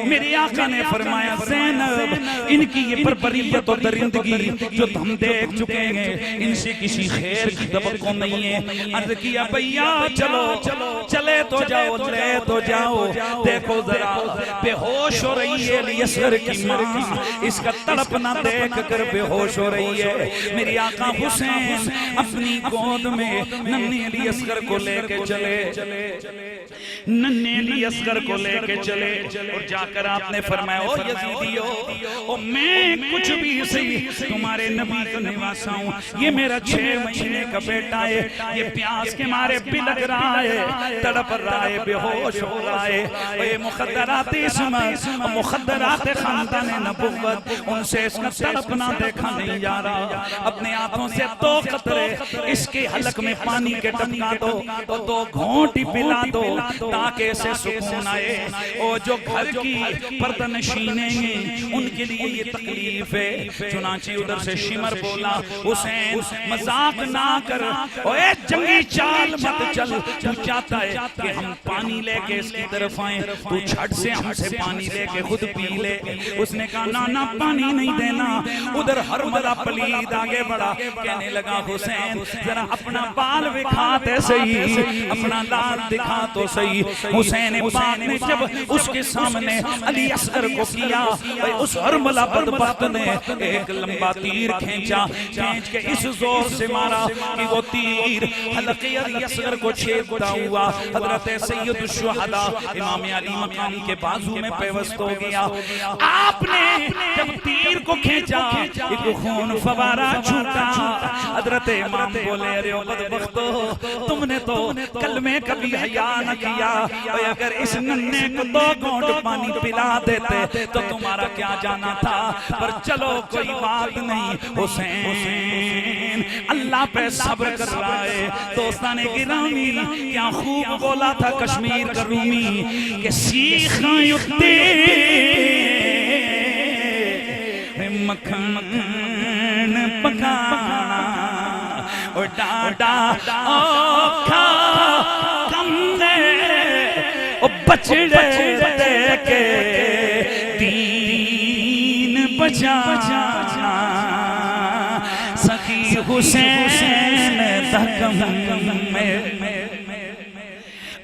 A: मेरे आका ने फरमाया ज़ैनब इनकी ये बरबरीयत और दरिंदगी जो हम देख चुके हैं इनसे किसी खैर की तवक्को नहीं है। अर्ज़ किया भैया चलो चले तो जाओ ले तो जाओ। देखो जरा बेहोश हो रही है अली असगर की माँ इसका तड़पना देख कर बेहोश हो रही है। मेरी आका हुसैन अपनी गोद में नन्हे अली असगर को लेके चले नन्हे अली असगर को लेके चले और जाकर आपने फरमाया ओ यजीदियो ओ मैं कुछ भी सही तुम्हारे नबी का निवासा हूँ। ये मेरा 6 महीने का बेटा है ये प्यास के मारे बिलक रहा है तड़प रहा है बेहोश हो रहा है। ये मुखद्दरात इसम मुखद्दरात खानदान नबुव्वत, उनसे इसका तड़पना देखा नहीं जा रहा। अपने हाथों से 2 कतरे इसके हलक में पानी के टपका दो, तो 2 घोंट ही पिला दो ताकि इसे सुकून आए। और जो घर की पर्दनशीनें हैं उनके लिए ये तकलीफ है। चुनांचे उधर से शिमर बोला, हुसैन मजाक ना कर, ओए जंगी चाल मत चल। तू चाहता है कि हम पानी लेके इसकी तरफ आए, तू छट से हमसे पानी लेके खुद पी ले। उसने कहा ना ना पानी नहीं देना। उधर हरमला पलीद आगे बढ़ा, कहने लगा हुसैन जरा अपना बाल दिखाते सही, अपना लाल दिखा तो सही। हुसैन पाक ने जब उसके सामने अली असगर को किया, उस हरमला बदबख्त ने एक लंबा तीर खींचा, खींच के इस जोर से मारा कि वो तीर हलक़े अली असगर को छेदता हुआ हजरत सैयद शुहदा इमाम अली मकाम के बाजू में पेवस्त हो गया। आपने जब तीर को खींचा, एक खून फवारा छूटा। हजरत इमाम बोले, अरे बदबख्तो, तुमने तो कल में कभी हया न किया। अगर इस नन्हे को 2 घोंट पानी पिला देते तो तुम्हारा क्या जाना था। पर चलो कोई बात नहीं, हुसैन अल्लाह पे सब्र कर रहा है। दोस्ताने गिरामी, क्या खूब बोला था कश्मीर का रूमी कि सीखा युक्ति मक्खन पकाना और डाडा खा कमने ओ बछड़े के तीन बचाना। सखी हुसैन तकम में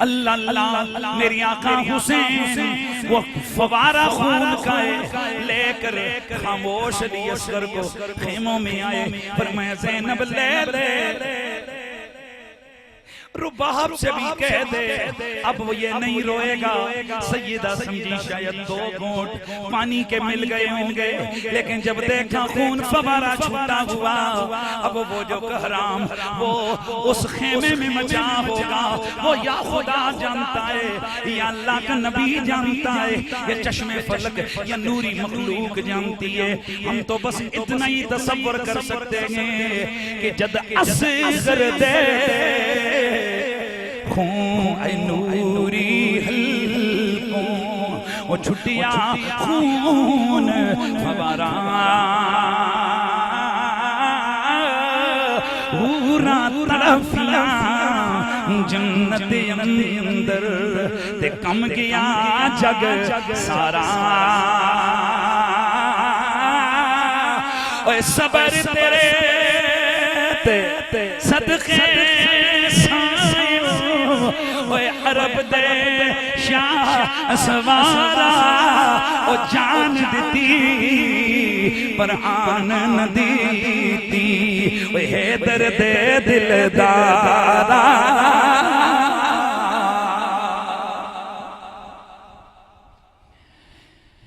A: अल्लाह अल्लाह मेरी आका हुसैन वो फवारा खून का लेकर खामोश अली असगर को खेमों में आए। पर मैं ज़ैनब ले ले रुबाब से भी कह दे, अब वो ये नहीं रोएगा। सैयदा समझी शायद 2 घोंट पानी के मिल गए होंगे, लेकिन जब देखा खून फवारा छूटा हुआ, अब वो जो कहराम वो उस खेमे में मचा होगा, वो या खुदा जानता है या अल्लाह का नबी जानता है या चश्मे फलक या नूरी मखलूक जानती है। हम तो बस इतना ही तसव्वुर कर सकते हैं कि जद असगर दे नूरी हल्कों वो छुटिया खून फवारा पूरा तरफिया जन्नत अंदर ते कम गया जग सारा। ओए सबर तेरे ते सदके ओए अरब दे शाह सवारा ओ जान दी पर आन न दी ओए हैदर दे दिलदारा।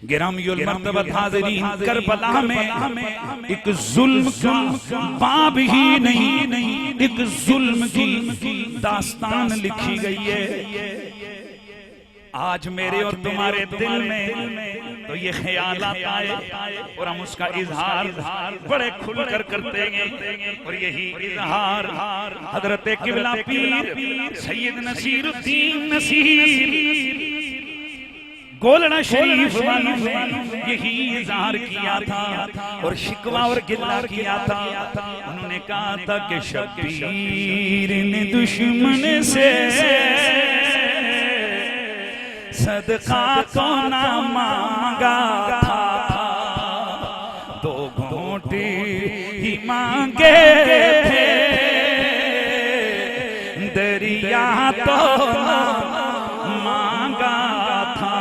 A: गिरामियुल मर्तबत हाज़रीन, करबला में एक जुल्म का बाब ही नहीं, एक जुल्म की दास्तान लिखी गई है। आज मेरे और तुम्हारे दिल में तो ये ख्याल आता है और हम उसका इजहार बड़े खुलकर करते हैं। और यही इजहार हजरत किबला पीर सैयद नसीरुद्दीन नसीर गोलड़ा शरीफ वालों ने यही इज़हार किया था और शिकवा और गिला किया था। उन्होंने कहा था कि शब्बीर ने दुश्मन से सदका को ना मांगा था, 2 घोंट ही मांगे थे, दरिया तो मांगा था।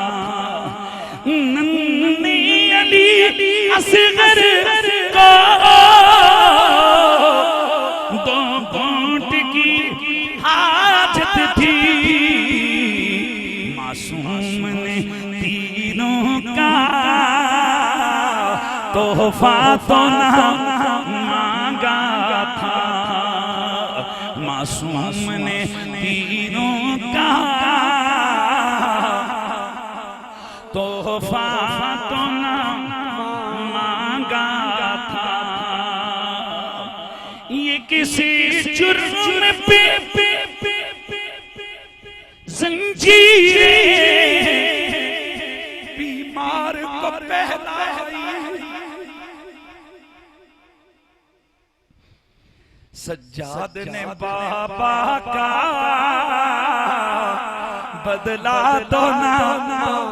A: नन्ही अली असगर को 2 घोंट की हाजत थी, मासूम ने तीनों का तोहफा तो ना मांगा था, मासूम ने तीनों का तो तोहफा तो ना मांगा था, ये किसी जुर्म पे जंजीरें बीमार को पहनाई। सज्जाद ने बाबा का बदला तो ना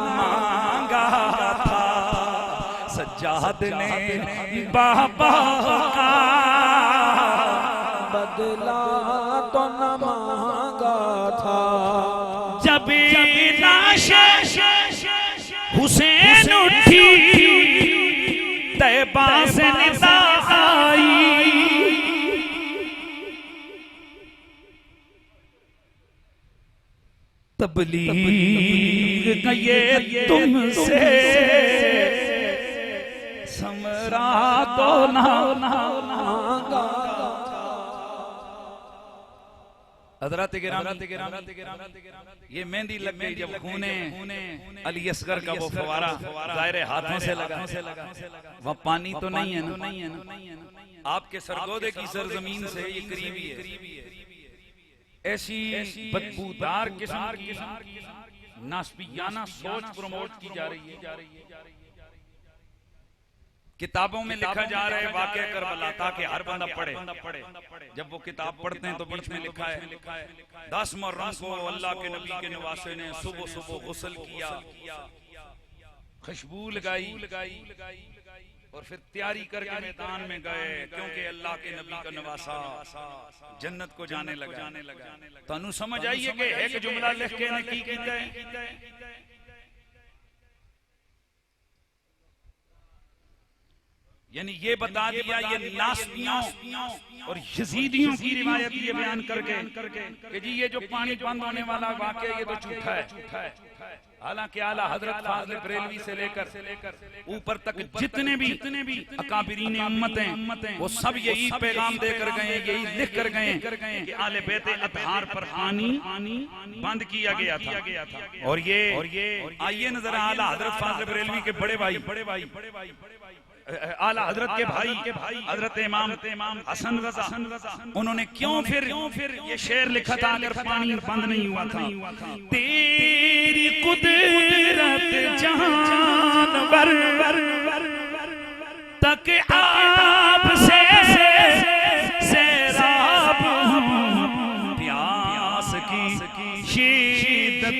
A: मांगा था, सज्जाद ने बाबा का
B: बदला तो न मांगा था।
A: जब लाश हुसैन उठी तैबा से निदा आई, तबलीग का ये तुमसे समरा तो ना मांगा। हज़रात गिराम, ये मेहंदी लग गई जब खूने अली असगर का वो फवारा दायरे हाथों से लगा, वह पानी तो नहीं है ना, आपके सरगोदे की सरजमीन से ये करीबी है। ऐसी बदबूदार किस्म की नास्पियाना सोच प्रमोट की जा रही है। किताबों में लिखा जा रहा है वाक़या करबला, ताकि हर बंदा पढ़े। जब वो किताब पढ़ते हैं तो बीच में लिखा है 10 मुहर्रम को अल्लाह के नबी के नवासे ने सुबह सुबह गुस्ल किया, खुशबू लगाई और फिर तैयारी करके मैदान में गए, क्योंकि अल्लाह के नबी का नवासा जन्नत को जाने लगा। तनु समझ आइए कि एक जुमला लिख के ने की कीता है। यानी ये बता दिया, ये नास्तियों और यजीदियों की रिवायत ये बयान करके कि जी ये जो पानी बंद होने वाला वाक़या ये तो झूठा है। हालांकि आला हजरत फाज़िल बरेलवी से लेकर ऊपर तक जितने भी अकाबिरीन उम्मतें वो सब यही पैगाम देकर गए, यही लिख कर गए कि आले बैत अतहार पर पानी बंद किया गया था। और ये आइए नजर आला हजरत फाज़िल बरेलवी के बड़े भाई आला हजरत के भाई हजरत इमाम हसन रज़ा, उन्होंने क्यों फिर ये शेर लिखा था अगर पानी बंद नहीं हुआ था। तेरी कुदरत जानवर तक आप से सैराब हूँ, प्यास की शिद्दत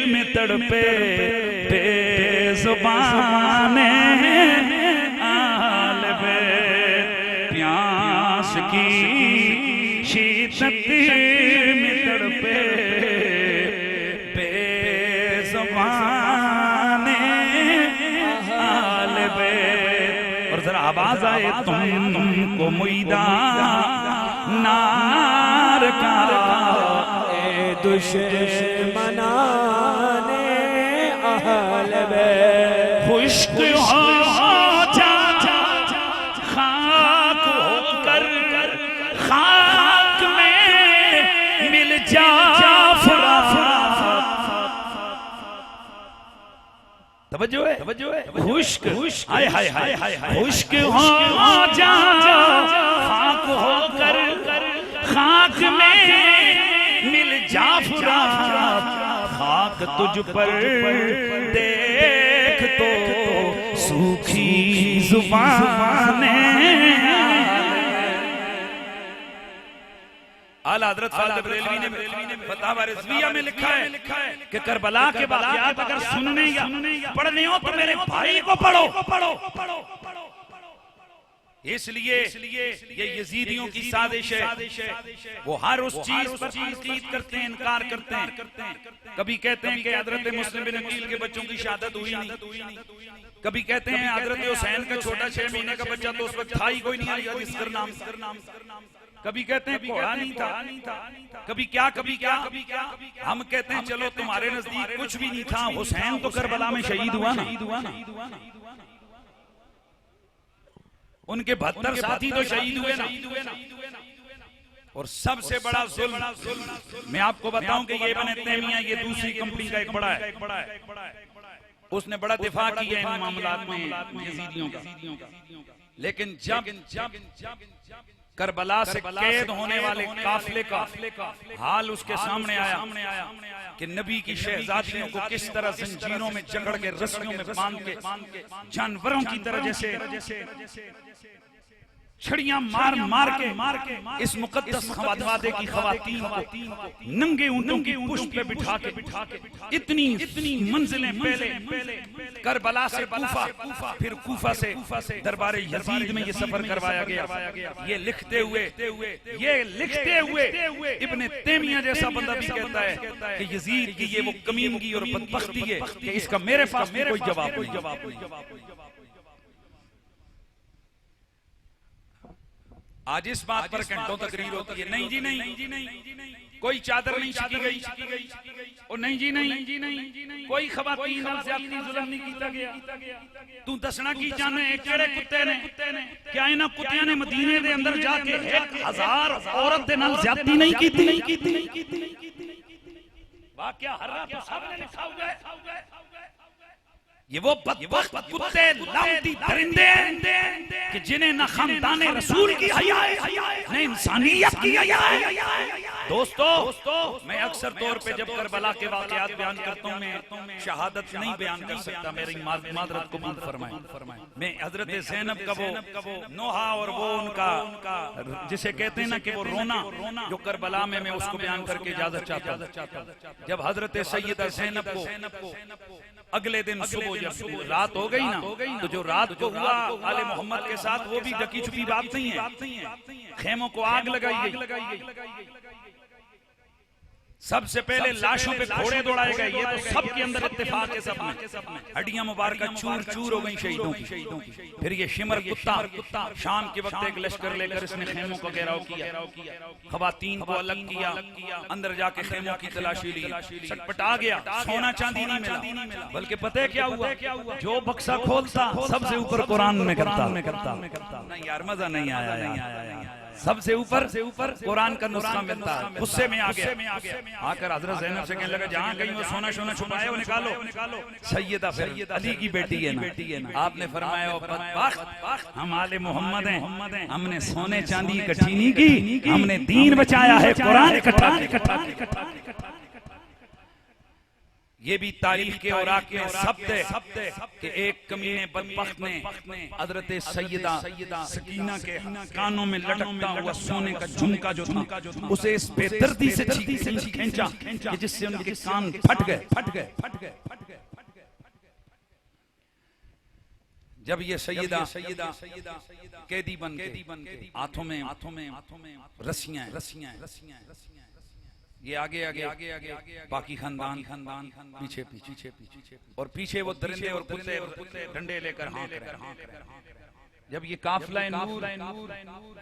A: में तड़पे बेज़ुबाने की शिद्दत में तड़पे बेज़ुबाने आले बैत। और जरा आवाज आए तुमको मुईदा नार का
B: ए दुश्मनाने अहले बैत, खुश्क हो
A: तवज्जो है खुश्क हाय हाय हाय खुश्क हो जा खाक होकर खाक में मिल जा फुरात, खाक तुझ पर देख तो सूखी जुबानें। आला हज़रत फाज़िल बरेलवी ने फतवा रिज़विया में लिखा है कि करबला के वाक़यात अगर सुनने या पढ़ने हो तो मेरे भाई को पढ़ो। इसलिए ये यजीदियों की साजिश है, वो हर उस चीज पर तनकीद करते हैं, इनकार करते हैं। कभी कहते हैं कि हज़रत मुस्लिम बिन अकील के बच्चों की शहादत हुई नहीं, कभी कहते हैं हज़रत हुसैन का छोटा 6 महीने का बच्चा तो उस वक्त था ही कोई नहीं, जिसका नाम, कभी कहते हैं घोड़ा नहीं था, कभी क्या। हम कहते हैं चलो तुम्हारे नजदीक कुछ भी नहीं था, हुसैन तो करबला में शहीद हुआ ना, उनके 72 साथी तो शहीद हुए ना। और सबसे बड़ा जुल्म मैं आपको बताऊं कि ये इब्न तैमिया ये दूसरी कंपनी का एक बड़ा है। उसने बड़ा दिफा किया इन मामलात में यजीदियों का। लेकिन जब करबला से कैद होने वाले काफिले का हाल उसके सामने आया कि नबी की शहजादियों को किस तरह जंजीरों में जकड़ के रस्सियों में बांध के जानवरों की तरह जैसे छड़ियां मार के इस मुकद्दस वादे की खवातीन को नंगे ऊंटों की पुष्ट पे बिठा के इतनी मंजिलें पहले करबला से कूफा, फिर कूफा से दरबार यजीद में ये सफर करवाया गया। ये लिखते हुए इब्ने तैमिया जैसा बंदा भी कहता है कि यजीद की ये वो कमीनगी और बदबख्ती है कि इसका मेरे पास कोई जवाब नहीं। आज इस बात पर घंटों तकरीर होती है, नहीं जी नहीं, कोई चादर नहीं छिकी गई, और नहीं जी नहीं, कोई खवातीन नाल ज़्यादती जुल्म नहीं कीता गया। तू दसना की चाहना है केड़े कुत्ते ने, क्या इन्हां कुत्तियां ने मदीने दे अंदर जाके 1000 औरत दे नाल ज़्यादती नहीं कीती? वाकया हर रात सबने लिखा हुआ है। ये वो बदबख्त कुत्ते लानती दरिंदे कि जिन्हें न खानदाने रसूल की हया है, न इंसानियत की हया है। दोस्तों, मैं अक्सर तौर पे जब करबला के वाक़यात बयान करता हूँ, मैं शहादत नहीं बयान कर सकता, मेरी मादरत कबूल फरमाएं। मैं हजरत ज़ैनब का वो नोहा और वो उनका जिसे कहते हैं ना कि वो रोना जो करबला में, मैं उसको बयान करके इजाजत चाहता हूँ। जब हजरत सैयदा ज़ैनब को अगले दिन सुबह जब रात हो गई ना, तो जो रात को हुआ आले मोहम्मद के साथ, वो भी ढकी छुपी बात नहीं है। खेमों को आग लगाई गई, सबसे पहले लाशों पे घोड़े दौड़ाए गए। ये तो सबके अंदर इत्तेफाक है, सब में हड्डियां मुबारक चूर चूर हो गई शहीदों की। फिर ये शिमर कुत्ता शाम के वक्त एक लश्कर लेकर इसने खेमों का घेराव किया, खवातीन को अलग किया, अंदर जाके खेमों की तलाशी ली, सटपटा गया, सोना चांदी नहीं मिला। बल्कि पता है क्या हुआ? जो बक्सा खोलता सबसे ऊपर कुरान में करता। नहीं यार, मजा नहीं आया। सबसे ऊपर कुरान का नुस्खा मिलता है। गुस्से में आ गया, आकर हजरत ज़ैनब से कहने लगा, जहाँ कहीं वो सोना छुपाए वो निकालो। सैयदा फिर अली की बेटी है ना। आपने फरमाया, हम आले मोहम्मद हैं, हमने सोने चांदी इकट्ठी नहीं की, हमने दीन बचाया है, कुरान इकट्ठा। ये भी तारीख के औराक में शब्द है कि एक कमीने बदबख्त ने हजरत सैयदा सकीना के कानों में लटकता हुआ सोने का झुमका जो था, उसे इस बेदर्दी से खींचा कि जिससे उनके कान फट गए। जब ये सैयदा कैदी बन के हाथों में रस्सियां, ये आगे बाकी खानदान पीछे और पीछे वो दरिंदे और कुत्ते डंडे लेकर हाँक रहे। जब ये काफिला नूर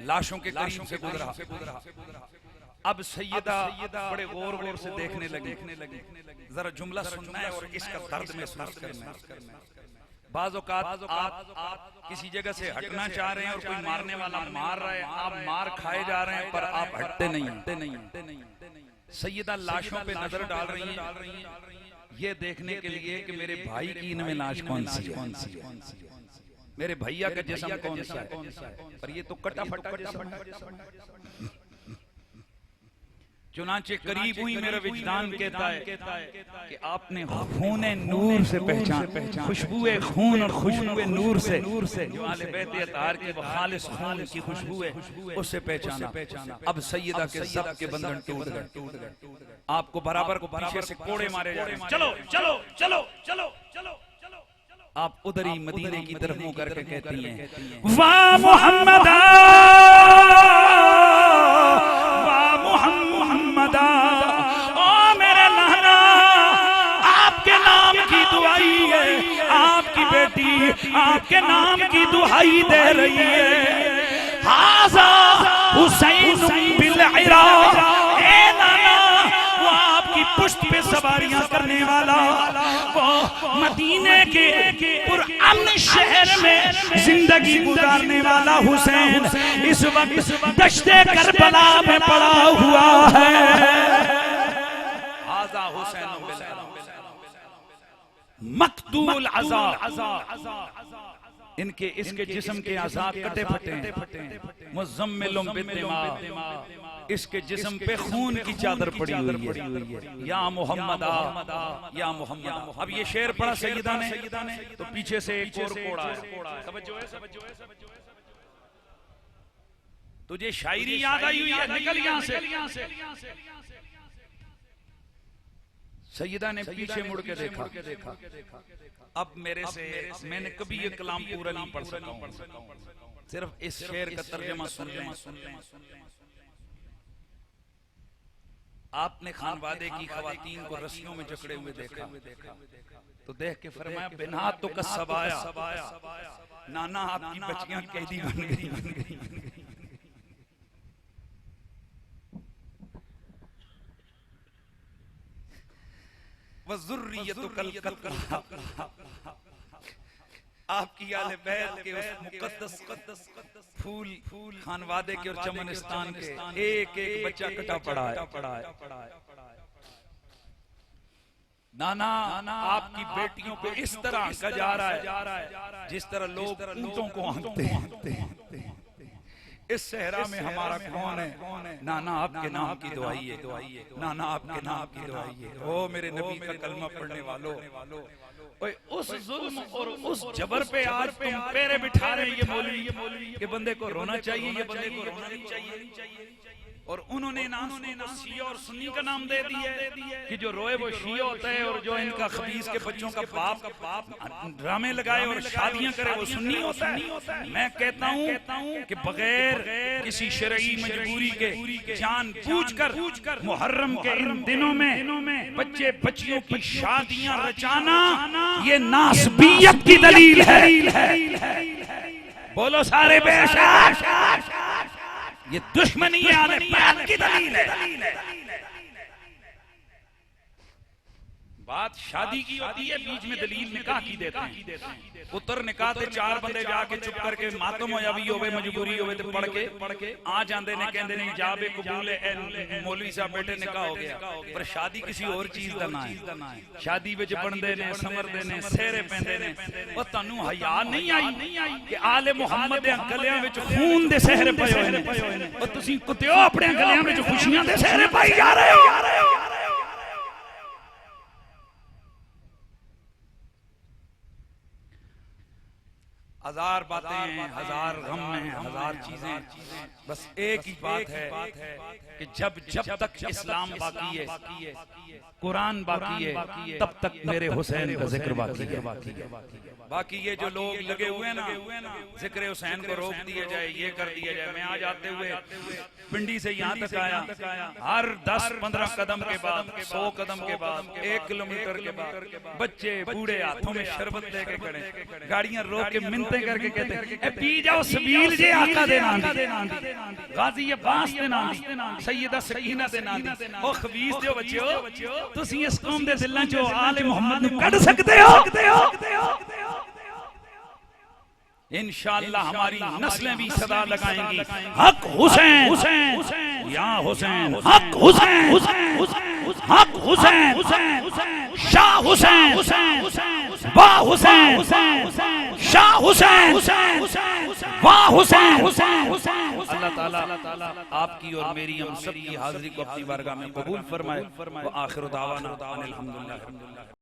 A: लाशों के करीब से गुजरा, अब सैयदा बड़े गौर से देखने लगी, जरा जुमला सुनना है और इसका दर्द महसूस करना है। बाज़ औक़ात आप किसी जगह से हटना चाह रहे हैं और कोई मारने वाला मार रहा है, आप मार खाए जा रहे हैं, पर आप हटते नहीं। सैयदा लाशों पे नजर डाल रही हैं, ये देखने के लिए कि मेरे भाई की इनमें लाश कौन सी है, मेरे भैया का जिस्म कौन सा है, पर ये तो कटा फटा जिस्म। चुनांचे करीब हुई, मेरा विजदान कहता है कि आपने खून नूर से पहचान, खुशबुए खून और खुशबुए नूर से जो आले बैत अतार की वो खालिस खून की खुशबू है, उससे पहचाना। अब सैयदा के सब के बंधन टूट गए, आपको बराबर को पीछे से कोड़े मारे जा रहे हैं, चलो। आप उधर ही मदीने की तरफ मुंह करके कहती हैं, वाह मोहम्मद, ओ मेरे नाना, आपके नाम की दुआई है, आपकी बेटी आपके नाम की दुहाई दे रही है। हाज़ा हुसैन बिल इराक, ए नाना, वो आपकी पुष्ट पे सवारियां करने वाला, वो मदीने के पुरअमन शहर में जिंदगी गुजारने वाला हुसैन इस वक्त दश्ते करबला में पड़ा हुआ है। हाज़ा हुसैन बिल इराक, मत मकदूल अज़ा, इनके इसके जिस्म के आज़ा कटे फटे हैं। मुज़म्मिलुम बिद्दिमा, इसके जिस्म पे खून की चादर पड़ी हुई है। या मोहम्मद आ, या मोहम्मद। अब ये शेर पढ़ा सैयदा ने तो पीछे से एक और कोड़ा है। तवज्जो है। तुझे शायरी याद आई हुई है, निकल यहां से। सैयदा ने पीछे मुड़ के देखा। अब मेरे से मैंने कभी ये कलाम पूरा नहीं पढ़ सका हूं, सिर्फ इस शेर का तर्जुमा सुन लें। आपने खानवादे की खवातीन को रस्सियों में जकड़े हुए देखा तो देख के फरमाया बिना तो कसबाया, नाना आपकी बच्चियां कैदी बन गई। वज़ुर्रियतुकल कत्ला, आपकी आले बैत के उस मुक़द्दस फूल खानवादे के और चमनिस्तान के एक एक बच्चा कटा पड़ा है। नाना आपकी बेटियों पे इस तरह आंका जा रहा है जिस तरह लोग ऊंटों को आंकते हैं। इस सहरा में हमारा कौन है? नाना आपके नाम की दुआई है, नाना आपके नाम की दुआई है। ओ मेरे नबी का कलमा पढ़ने वालों, उस जुल्म और उस जबर पे आज तुम पैरे बिठा रहे हैं ये मौलवी के बंदे को रोना चाहिए, ये बंदे को रोना नहीं चाहिए। और उन्होंने शिया और सुन्नी का नाम दे दिया कि जो रोए वो शिया होता है और जो इनका खबीस के बच्चों का बाप ड्रामे लगाए और शादियां करे वो सुन्नी होता है। मैं कहता हूं कि बगैर किसी शरई मजबूरी के जानबूझकर मुहर्रम के इन दिनों में बच्चे बच्चियों की शादियां रचाना ये नासबियत की दलील है। बोलो सारे बेशक, ये दुश्मनी आले बैत की दलील है। बात शादी की होती है, बीच में दलील निकाह की देते हैं। पुत्र निकाह ते चार बंदे जाके चुप करके मातम होया भी होवे, मजबूरी होवे ते पढ़ के आ जांदे ने, कहंदे ने जाबे कबूल है मौलवी साहब बेटे निकाह हो गया। पर शादी किसी और चीज दा ना है। शादी विच बनदे ने, समरदे ने, सेहरे पैंदे ने। ओ तानू हया नहीं आई कि आले मुहम्मद दे गलियां विच खून दे सेहरे पए होए ने, और तुसी कुत्तिओ अपने गलियां विच खुशियां दे सेहरे पाई जा रहे हो। हजार बातें हैं, हजार गम हैं, हजार चीजें, बस एक ही बात है कि जब तक इस्लाम बाकी है, कुरान बाकी है, तब तक मेरे हुसैन का जिक्र बाकी है। बाकी ये जो लोग लगे हुए हैं ना जिक्र हुसैन को रोक दिया जाए, ये कर दिया जाए। मैं आज आते हुए पिंडी से यहाँ तक आया, हर 10-15 कदम के बाद, 100 कदम के बाद, 1 किलोमीटर के बाद बच्चे बूढ़े हाथों में शरबत लेके खड़े, गाड़ियां रोक के मिन्नतें करके कहते ए पी जाओ सबील जे आका दे नांदी, गाजी अब्बास दे नांदी, सैयदा सकीना दे नांदी। ओ खबीस दे बच्चो, तुसी इस कौम दे दिलां चो आले मोहम्मद नु कढ सकते हो। इंशाअल्लाह हमारी नस्लें भी सदा लगाएंगी, हक हुसैन या हुसैन, हक हुसैन, हक हुसैन, शाह हुसैन, वाह हुसैन, शाह हुसैन, वाह हुसैन। अल्लाह ताला आपकी और मेरी हम सब की हाजिरी को अपनी बारगाह में कबूल फरमाए। व आखिर दावाना अनिल हम्दुलिल्लाह।